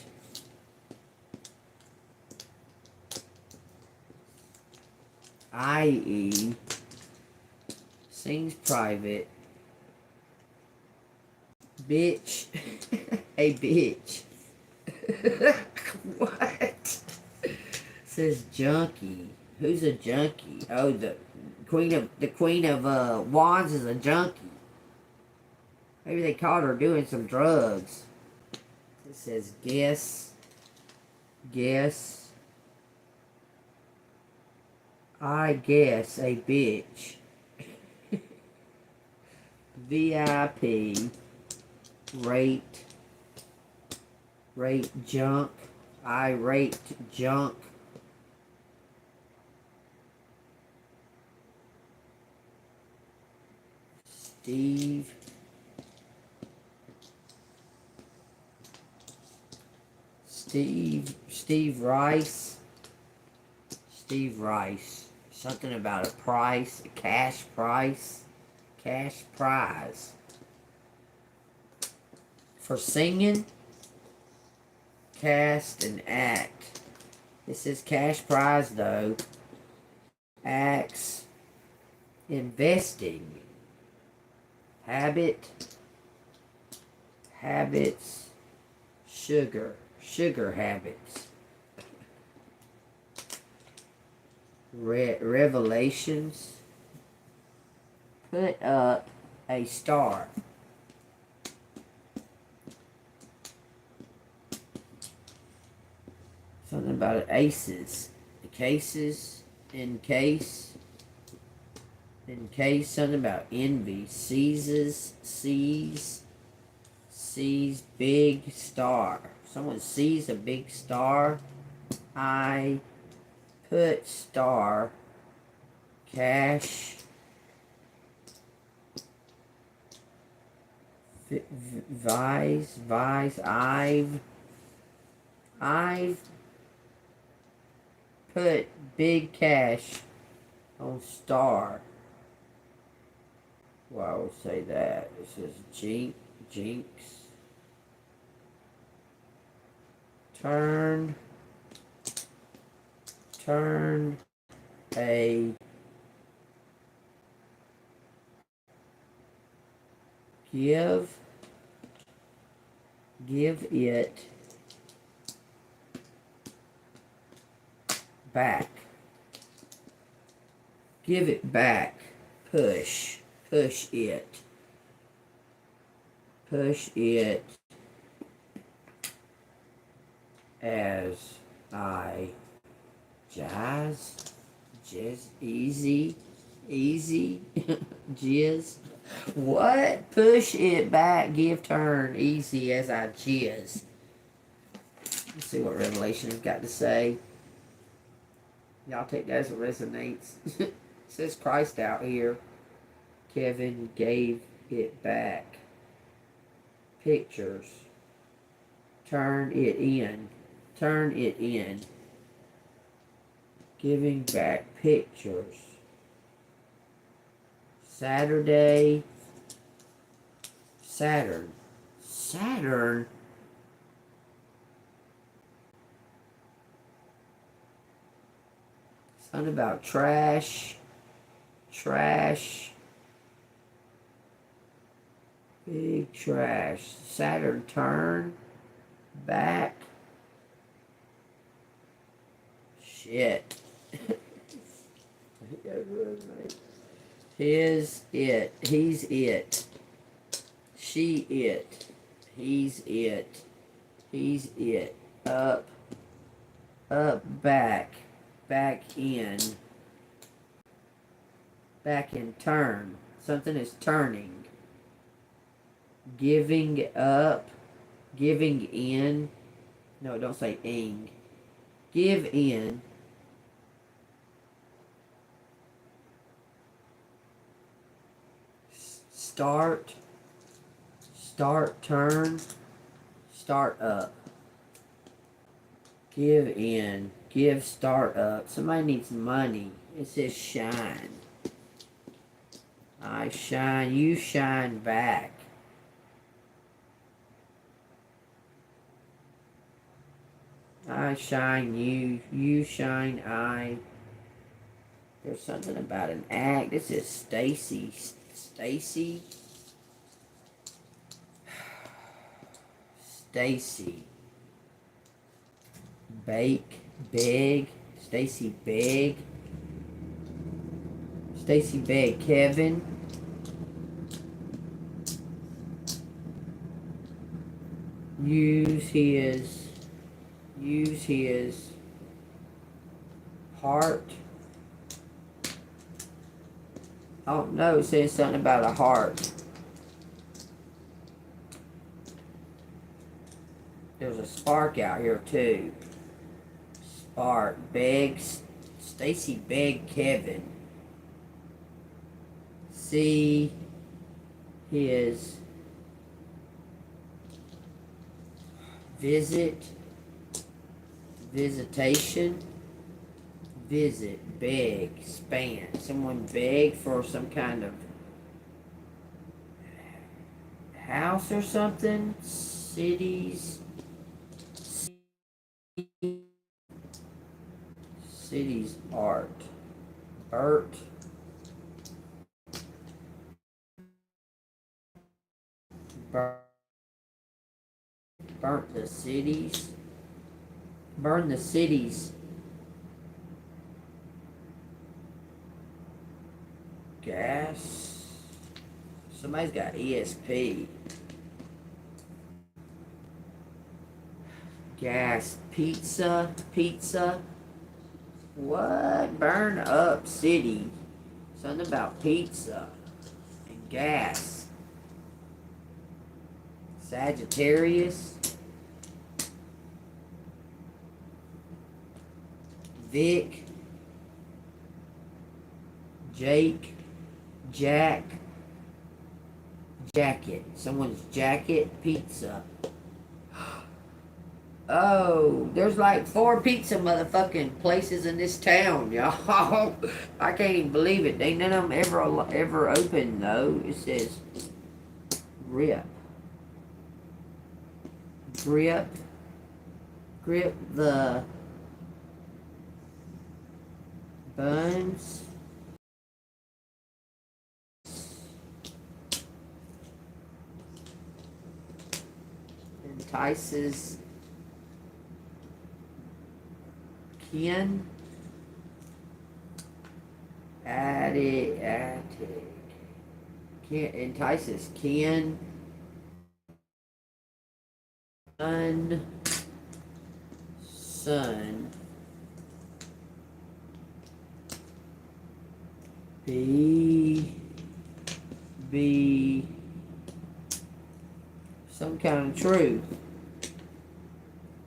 IE. Sings private. Bitch. Hey, bitch. What? Says junkie. Who's a junkie? Oh, the queen of wands is a junkie. Maybe they caught her doing some drugs. It says guess. I guess a bitch. VIP. Rate junk. I rate junk. Steve Rice. Something about a price, a cash price. Cash prize. For singing, cast and act. It says cash prize though. Acts. Investing. Habits. Sugar. Sugar habits. Revelations. Put up a star. Something about aces. The cases. In case. In case. Something about envy. Sees big star. Someone sees a big star. I put star. Cash. Vise. I've put big cash on star. Well, I would say that. It says jinx. Turn a give it back. Give it back. Push it. Push it as I jizz, easy, jizz. What? Push it back, give turn, easy as I jizz. Let's see what Revelation's got to say. Y'all take that as it resonates. It says Christ out here. Kevin gave it back. Pictures. Turn it in. Giving back pictures. Saturday. Saturn. Something about trash. Big trash. Saturn turn. Back. Shit. His it. He's it. She it. He's it. He's it. Up. Back. Back in. Turn. Something is turning. Giving up. Giving in. No, don't say ing. Give in. Start. Turn. Start up. Give in. Give start up. Somebody needs money. It says shine. I shine. You shine back. I shine. You shine. I. There's something about an act. This is Stacy. Bake. Big. Stacy Big. Kevin. Use his heart. Oh no, it says something about a heart. There's a spark out here too. Spark. Stacy begged Kevin. See his visitation. Visit. Beg. Span. Someone begged for some kind of house or something. Cities art. Burnt the cities. Burn the cities. Gas. Somebody's got ESP. Gas. Pizza. Pizza. What? Burn up city. Something about pizza. And gas. Sagittarius. Vic. Jake. Jack. Jacket. Someone's jacket. Pizza. Oh, there's like 4 pizza motherfucking places in this town, y'all. I can't even believe it. Ain't none of them ever open, though. It says grip. Grip. Grip the buns. Entices Ken. Attic. Entices Ken. Son. B. Some kind of truth.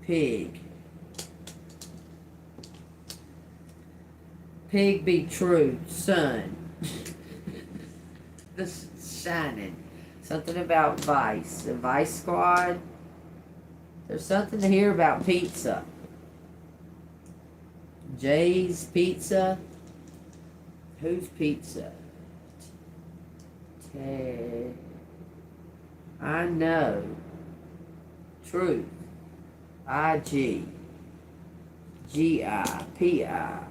Pig. Pig be true. Sun. The shining. Something about Vice. The Vice Squad. There's something to hear about pizza. Jay's Pizza. Who's Pizza? I know. Truth. IG. GIPI.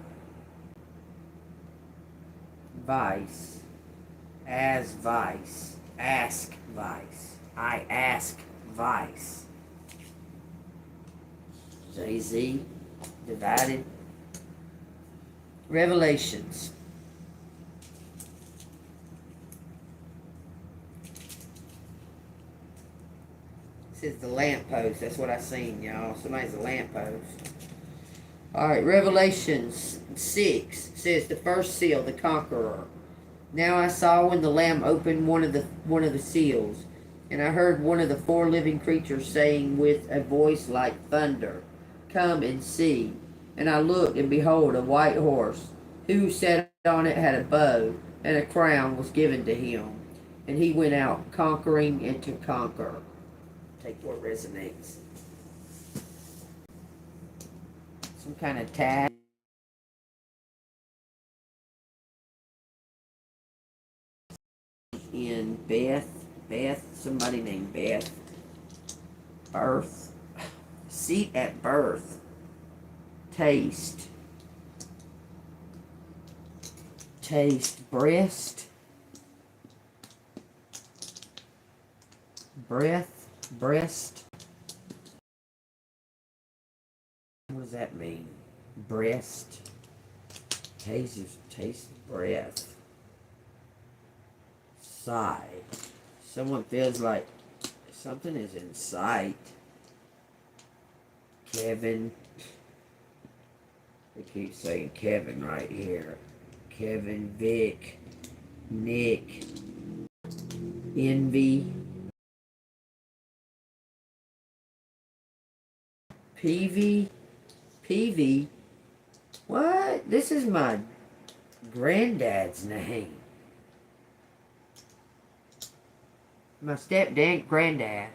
Vice. As Vice. Ask Vice. I ask Vice. Jay-Z. Divided. Revelations. This is the lamppost. That's what I seen, y'all. Somebody's a lamppost. Alright, Revelations 6 says the first seal, the conqueror. Now I saw when the Lamb opened one of the seals, and I heard one of the 4 living creatures saying with a voice like thunder, "Come and see." And I looked, and behold, a white horse. Who sat on it had a bow, and a crown was given to him. And he went out conquering and to conquer. Take what resonates. Some kind of tag. In Beth, somebody named Beth. Birth. Seat at birth. Taste. Breast. Breast. What does that mean? Breast. Taste breath. Sigh. Someone feels like something is in sight. Kevin. They keep saying Kevin right here. Kevin, Vic, Nick, Envy, Peavy. What? This is my granddad's name. My stepdad, granddad.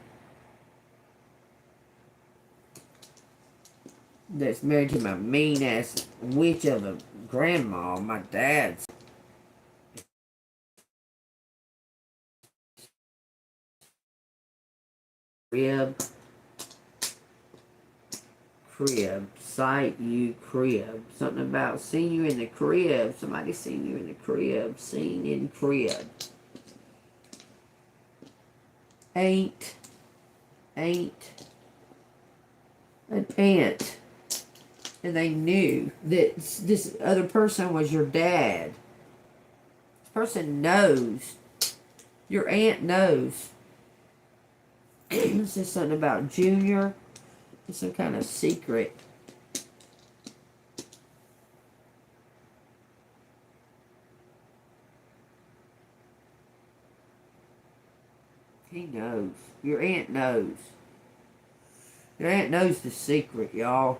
That's married to my mean ass witch of a grandma, my dad's. Crib, sight you crib. Something about seeing you in the crib. Somebody seen you in the crib. Seen in crib. Ain't an ant. And they knew that this other person was your dad. This person knows. Your aunt knows. This is something about Junior. It's some kind of secret. He knows. Your aunt knows. Your aunt knows the secret, y'all.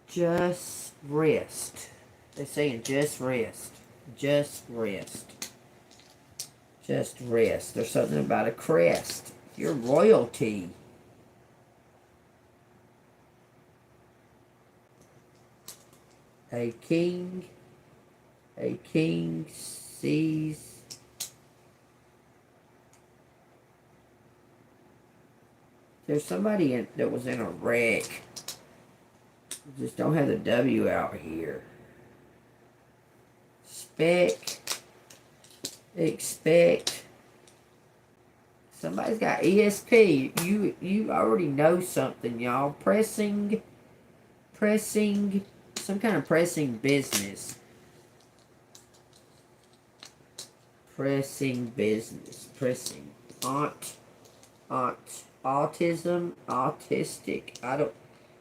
Just rest. They're saying just rest. Just rest. Just rest. There's something about a crest. You're royalty. A king sees there's somebody that was in a wreck. Just don't have the W out here. Expect. Somebody's got ESP. You already know something, y'all. Pressing, some kind of pressing business. Pressing. Autism, autistic.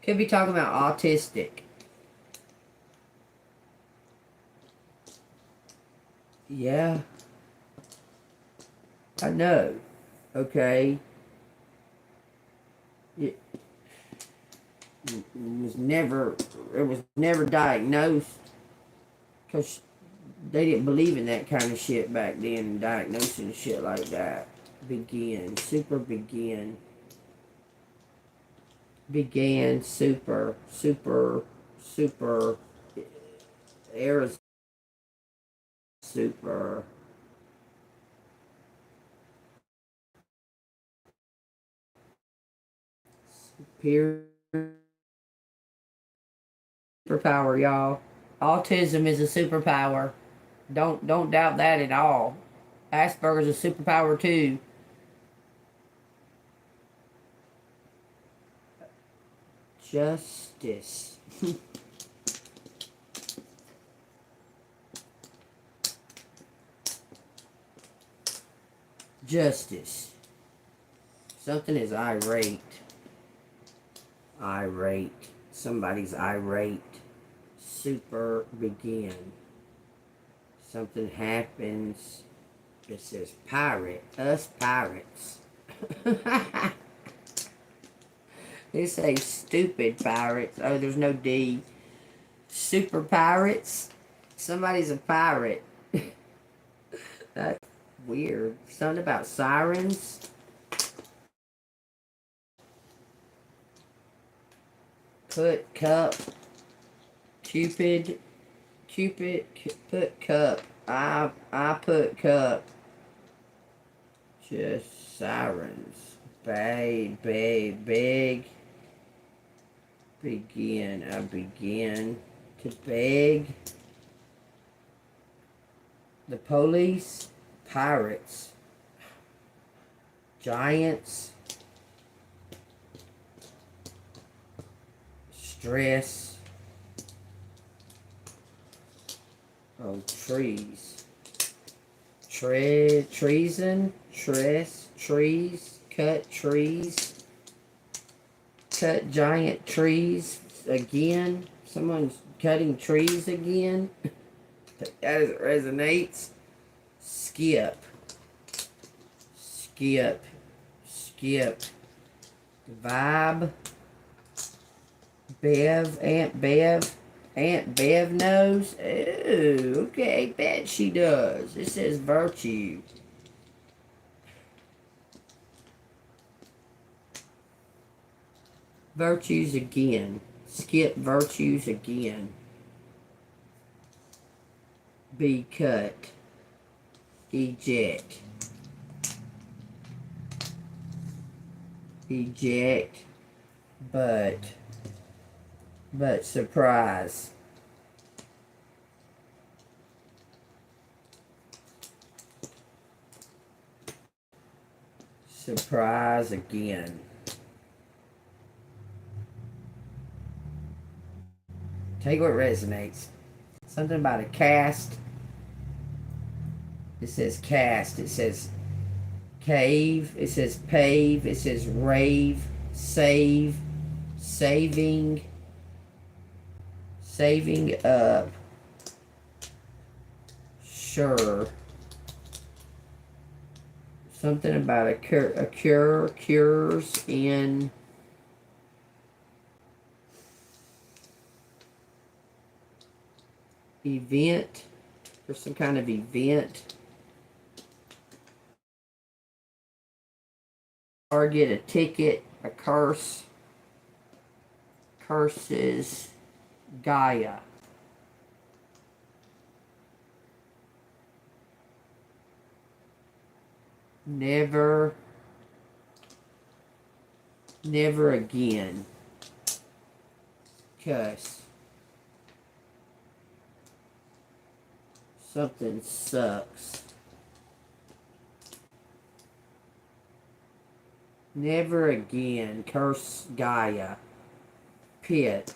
Could be talking about autistic. Yeah. I know. Okay. It was never diagnosed because they didn't believe in that kind of shit back then, diagnosing shit like that. Began, super, Arizona, super. Superior superpower, y'all. Autism is a superpower. Don't doubt that at all. Asperger's a superpower too. Justice. Justice. Something is irate. Somebody's irate. Super begin. Something happens. It says pirate. Us pirates. They say stupid pirates. Oh, there's no D. Super pirates. Somebody's a pirate. That's weird. Something about sirens. Put cup. Cupid, put cup. I put cup. Just sirens. Beg. Begin. I begin to beg. The police. Pirates. Giants. Stress. Oh, trees. Treason. Trees. Cut trees. Cut giant trees again. Someone's cutting trees again. That resonates. Skip. Vibe. Aunt Bev knows. Ooh, okay, bet she does. It says virtue. Virtues again. Skip virtues again. Be cut. Eject. But surprise. Surprise again. Take what resonates. Something about a cast. It says cast. It says cave. It says pave. It says rave. Save. Saving. Saving up. Sure. Something about a cure. Cures in. Event. There's some kind of event. Or get a ticket. A curse. Curses. Gaia. Never again. Cuss. Something sucks. Never again. Curse Gaia. Pit.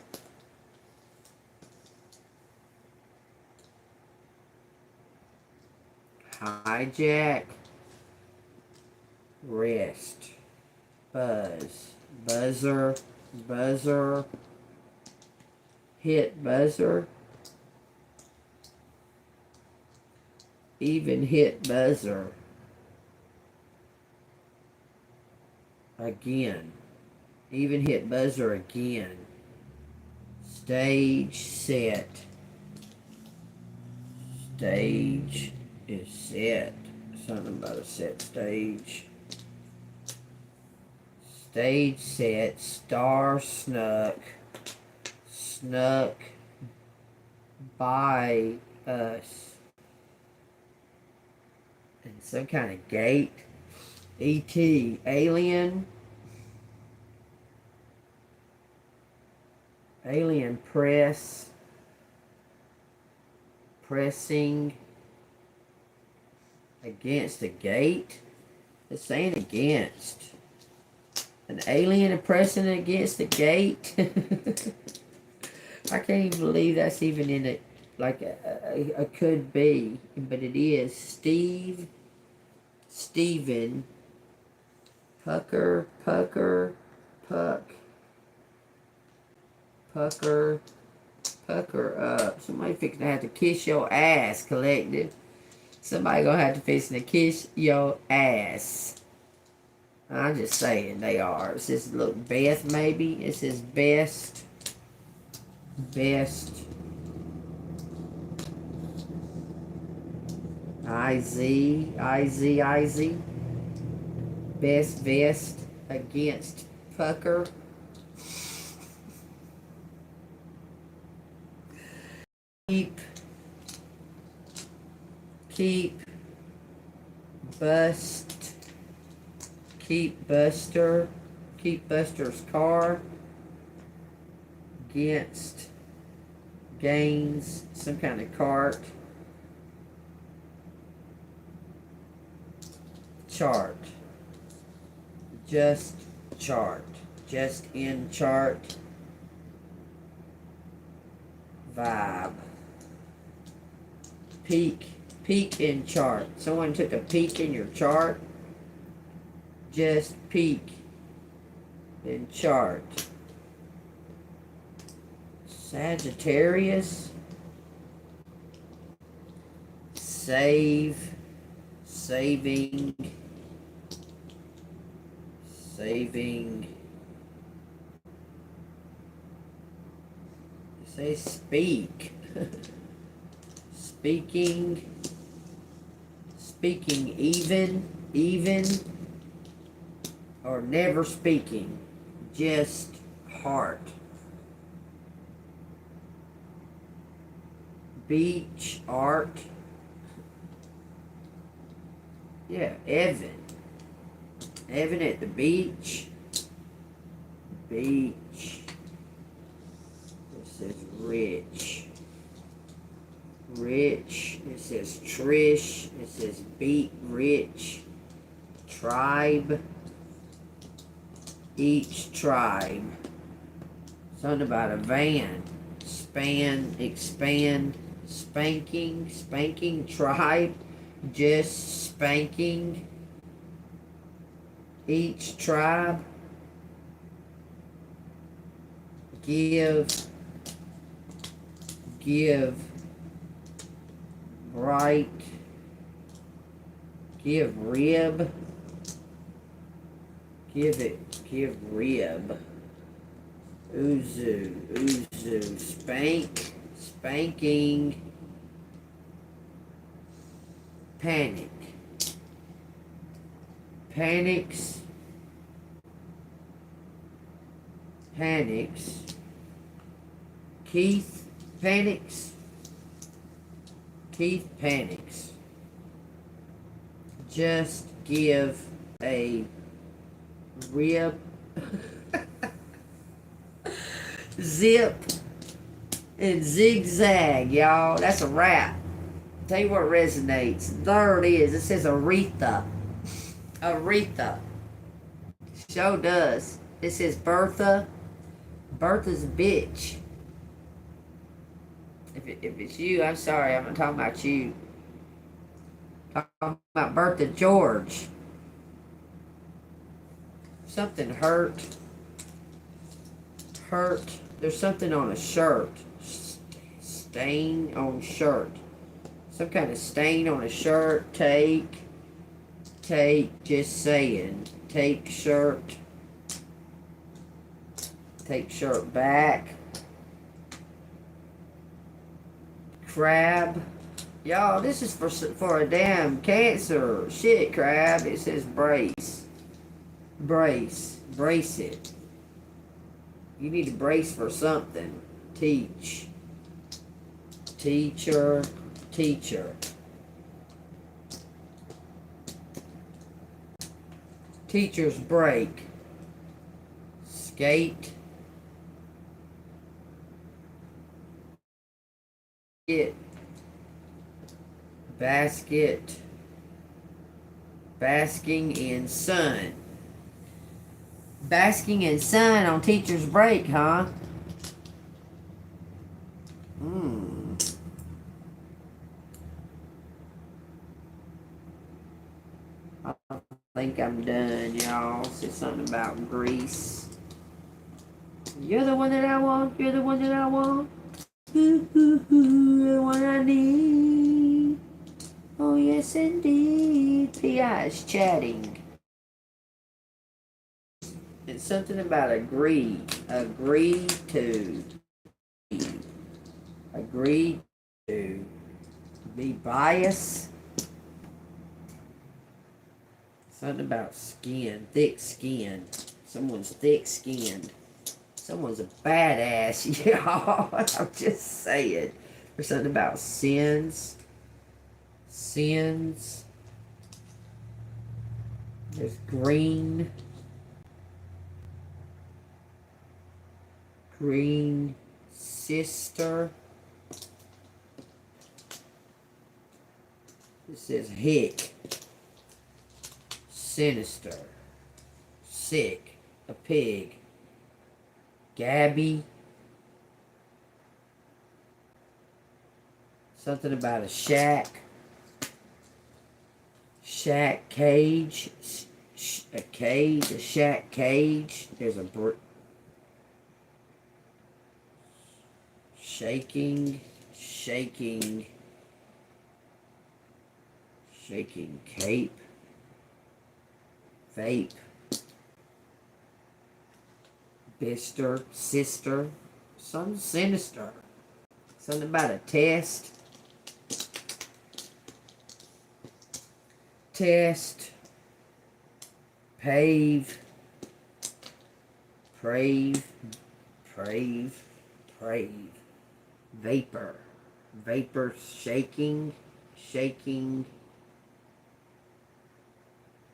Hijack. Rest. Buzz. Buzzer. Buzzer. Hit buzzer. Even hit buzzer. Again. Even hit buzzer again. Stage set. Stage is set. Something about a set stage. Stage set. Star snuck. Snuck by us. And some kind of gate. E.T. Alien. Alien press. Pressing. Against a gate. It's saying against. An alien pressing against the gate. I can't even believe that's even in it. Like a could be. But it is. Steve. Steven. Pucker. Pucker. Puck. Pucker. Pucker up. Somebody fixing to have to kiss your ass, collective. Somebody gonna have to fixing to kiss your ass. I'm just saying they are. It says, look, Beth maybe. It says best. Best. I-Z. Best vest against Pucker. Keep. Bust. Keep Buster. Keep Buster's car. Against. Gains. Some kind of cart. Chart. Just chart. Just in chart. Vibe. Peek. Peek in chart. Someone took a peek in your chart. Just peek in chart. Sagittarius. Save. Saving. Saving. Say speak. Speaking. Speaking even. Or never speaking. Just heart. Beach. Art. Yeah, Evan. Evan at the beach. Beach. It says rich. Rich. It says Trish. It says beat rich. Tribe. Each tribe. Something about a van. span, expand, spanking, spanking, tribe, just spanking each tribe, give, bright, give rib, give rib, Uzu, spanking, panic, panics, Keith panics, just give a rib, zip, and zigzag, y'all. That's a wrap. Tell you what resonates. There it is. It says Aretha. Show does. It says Bertha. Bertha's a bitch. If it's you, I'm sorry. I'm not talking about you. I'm talking about Bertha George. Something hurt. There's something on a shirt. Stain on shirt. Some kind of stain on a shirt. Take, just saying. Take shirt back. Crab. Y'all, this is for a damn cancer. Shit, crab. It says brace. Brace it. You need to brace for something. Teach. Teacher. Teacher's break. Skate. Basket. Basking in sun. Basking in sun on teacher's break, huh? I think I'm done, y'all. Said something about Greece. You're the one that I want. You're the one that I want. You're the one I need. Oh, yes, indeed. P.I. is chatting. It's something about agree. Agree to be biased. Something about skin, thick skin. Someone's thick skinned. Someone's a badass, y'all. I'm just saying. There's something about sins. There's green. Green sister. This says hick. Sinister. Sick. A pig. Gabby. Something about a shack. Shack cage. A cage. A shack cage. There's a shaking cape, vape, bister, sister, something sinister, something about a test, pave, prave, vapor, shaking,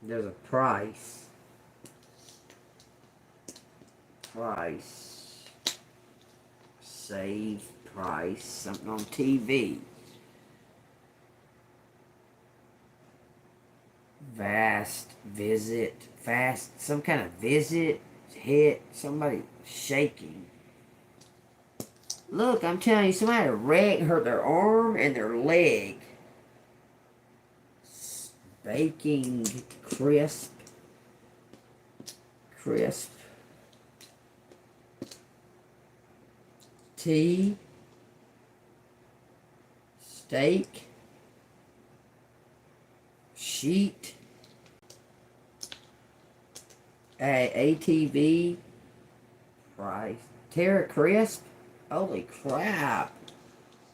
there's a price, save, price, something on TV, vast, visit, fast, some kind of visit, hit, somebody shaking. Look, I'm telling you, somebody had a wreck, hurt their arm and their leg. Baking crisp. Tea. Steak. Sheet. ATV. Price. Terra Crisp. Holy crap.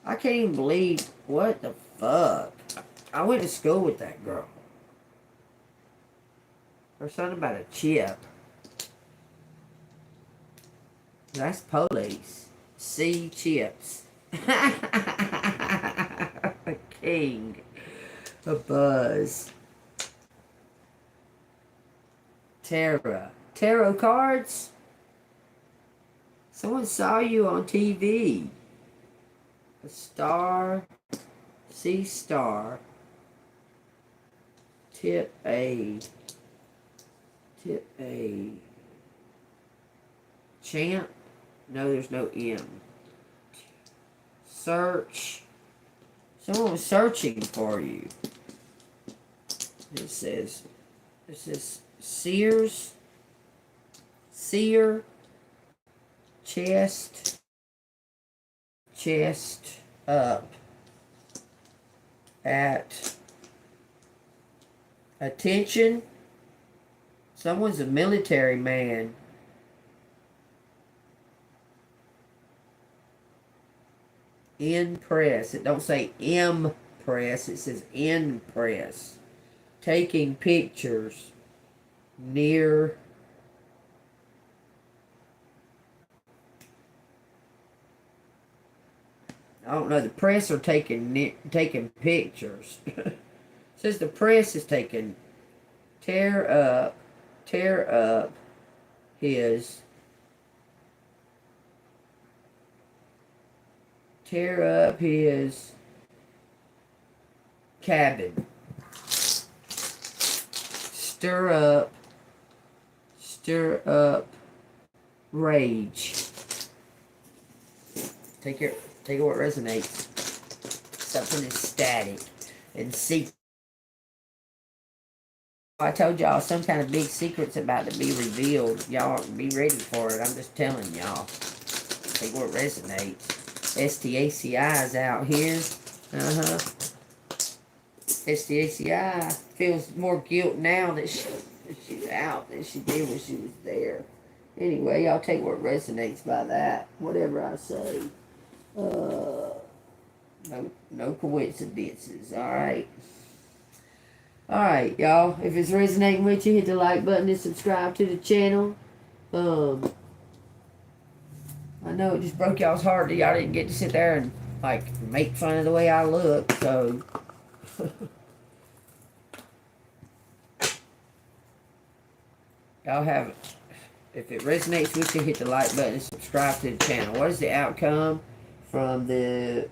I can't even believe. What the fuck? I went to school with that girl. There's something about a chip. That's police. C chips. King. A buzz. Tarot cards? Someone saw you on TV. A star. C star. Tip A. Champ? No, there's no M. Search. Someone was searching for you. It says Sears. Seer. Chest up. At. Attention. Someone's a military man. In press. It don't say M press. It says in press. Taking pictures. Near. I don't know. The press are taking pictures. It says the press is taking. Tear up his cabin. Stir up rage. Take it what resonates. Something is static and secret. I told y'all some kind of big secret's about to be revealed. Y'all be ready for it. I'm just telling y'all. Take what resonates. STACI is out here. STACI feels more guilt now that she's out than she did when she was there. Anyway, y'all take what resonates by that. Whatever I say. No coincidences. Alright. Alright, y'all. If it's resonating with you, hit the like button and subscribe to the channel. I know it just broke y'all's heart that y'all didn't get to sit there and, like, make fun of the way I look, so... y'all have it. If it resonates with you, hit the like button and subscribe to the channel. What is the outcome from the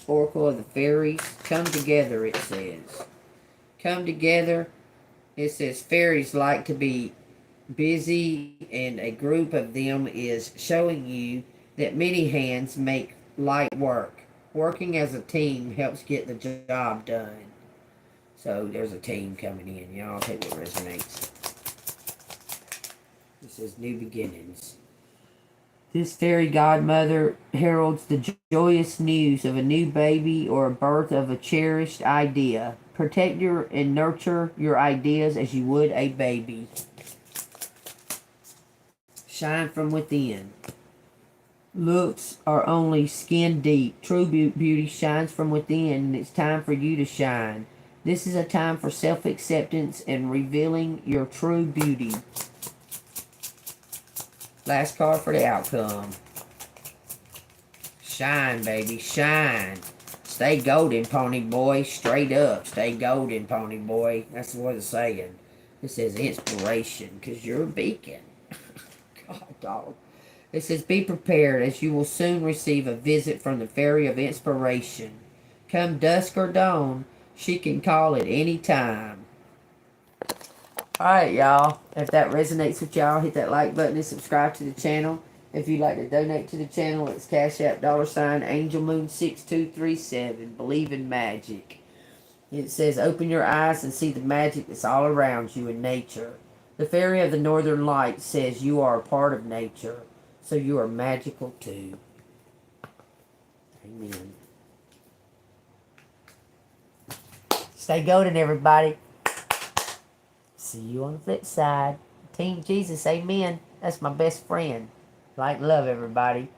Oracle of the Fairies? Come together, it says. Come together. It says fairies like to be busy, and a group of them is showing you that many hands make light work. Working as a team helps get the job done. So there's a team coming in. Y'all take what resonates. This says new beginnings. This fairy godmother heralds the joyous news of a new baby or a birth of a cherished idea. Protect and nurture your ideas as you would a baby. Shine from within. Looks are only skin deep. True beauty shines from within, and it's time for you to shine. This is a time for self-acceptance and revealing your true beauty. Last card for the outcome. Shine, baby, shine. Stay golden, pony boy. Straight up. Stay golden, pony boy. That's what it's saying. It says inspiration, because you're a beacon. God, dog. It says, be prepared, as you will soon receive a visit from the fairy of inspiration. Come dusk or dawn, she can call at any time. Alright, y'all. If that resonates with y'all, hit that like button and subscribe to the channel. If you'd like to donate to the channel, it's Cash App $AngelMoon6237. Believe in magic. It says, open your eyes and see the magic that's all around you in nature. The fairy of the northern light says you are a part of nature, so you are magical too. Amen. Stay golden, everybody. See you on the flip side. Team Jesus, amen. That's my best friend. Light and love, everybody.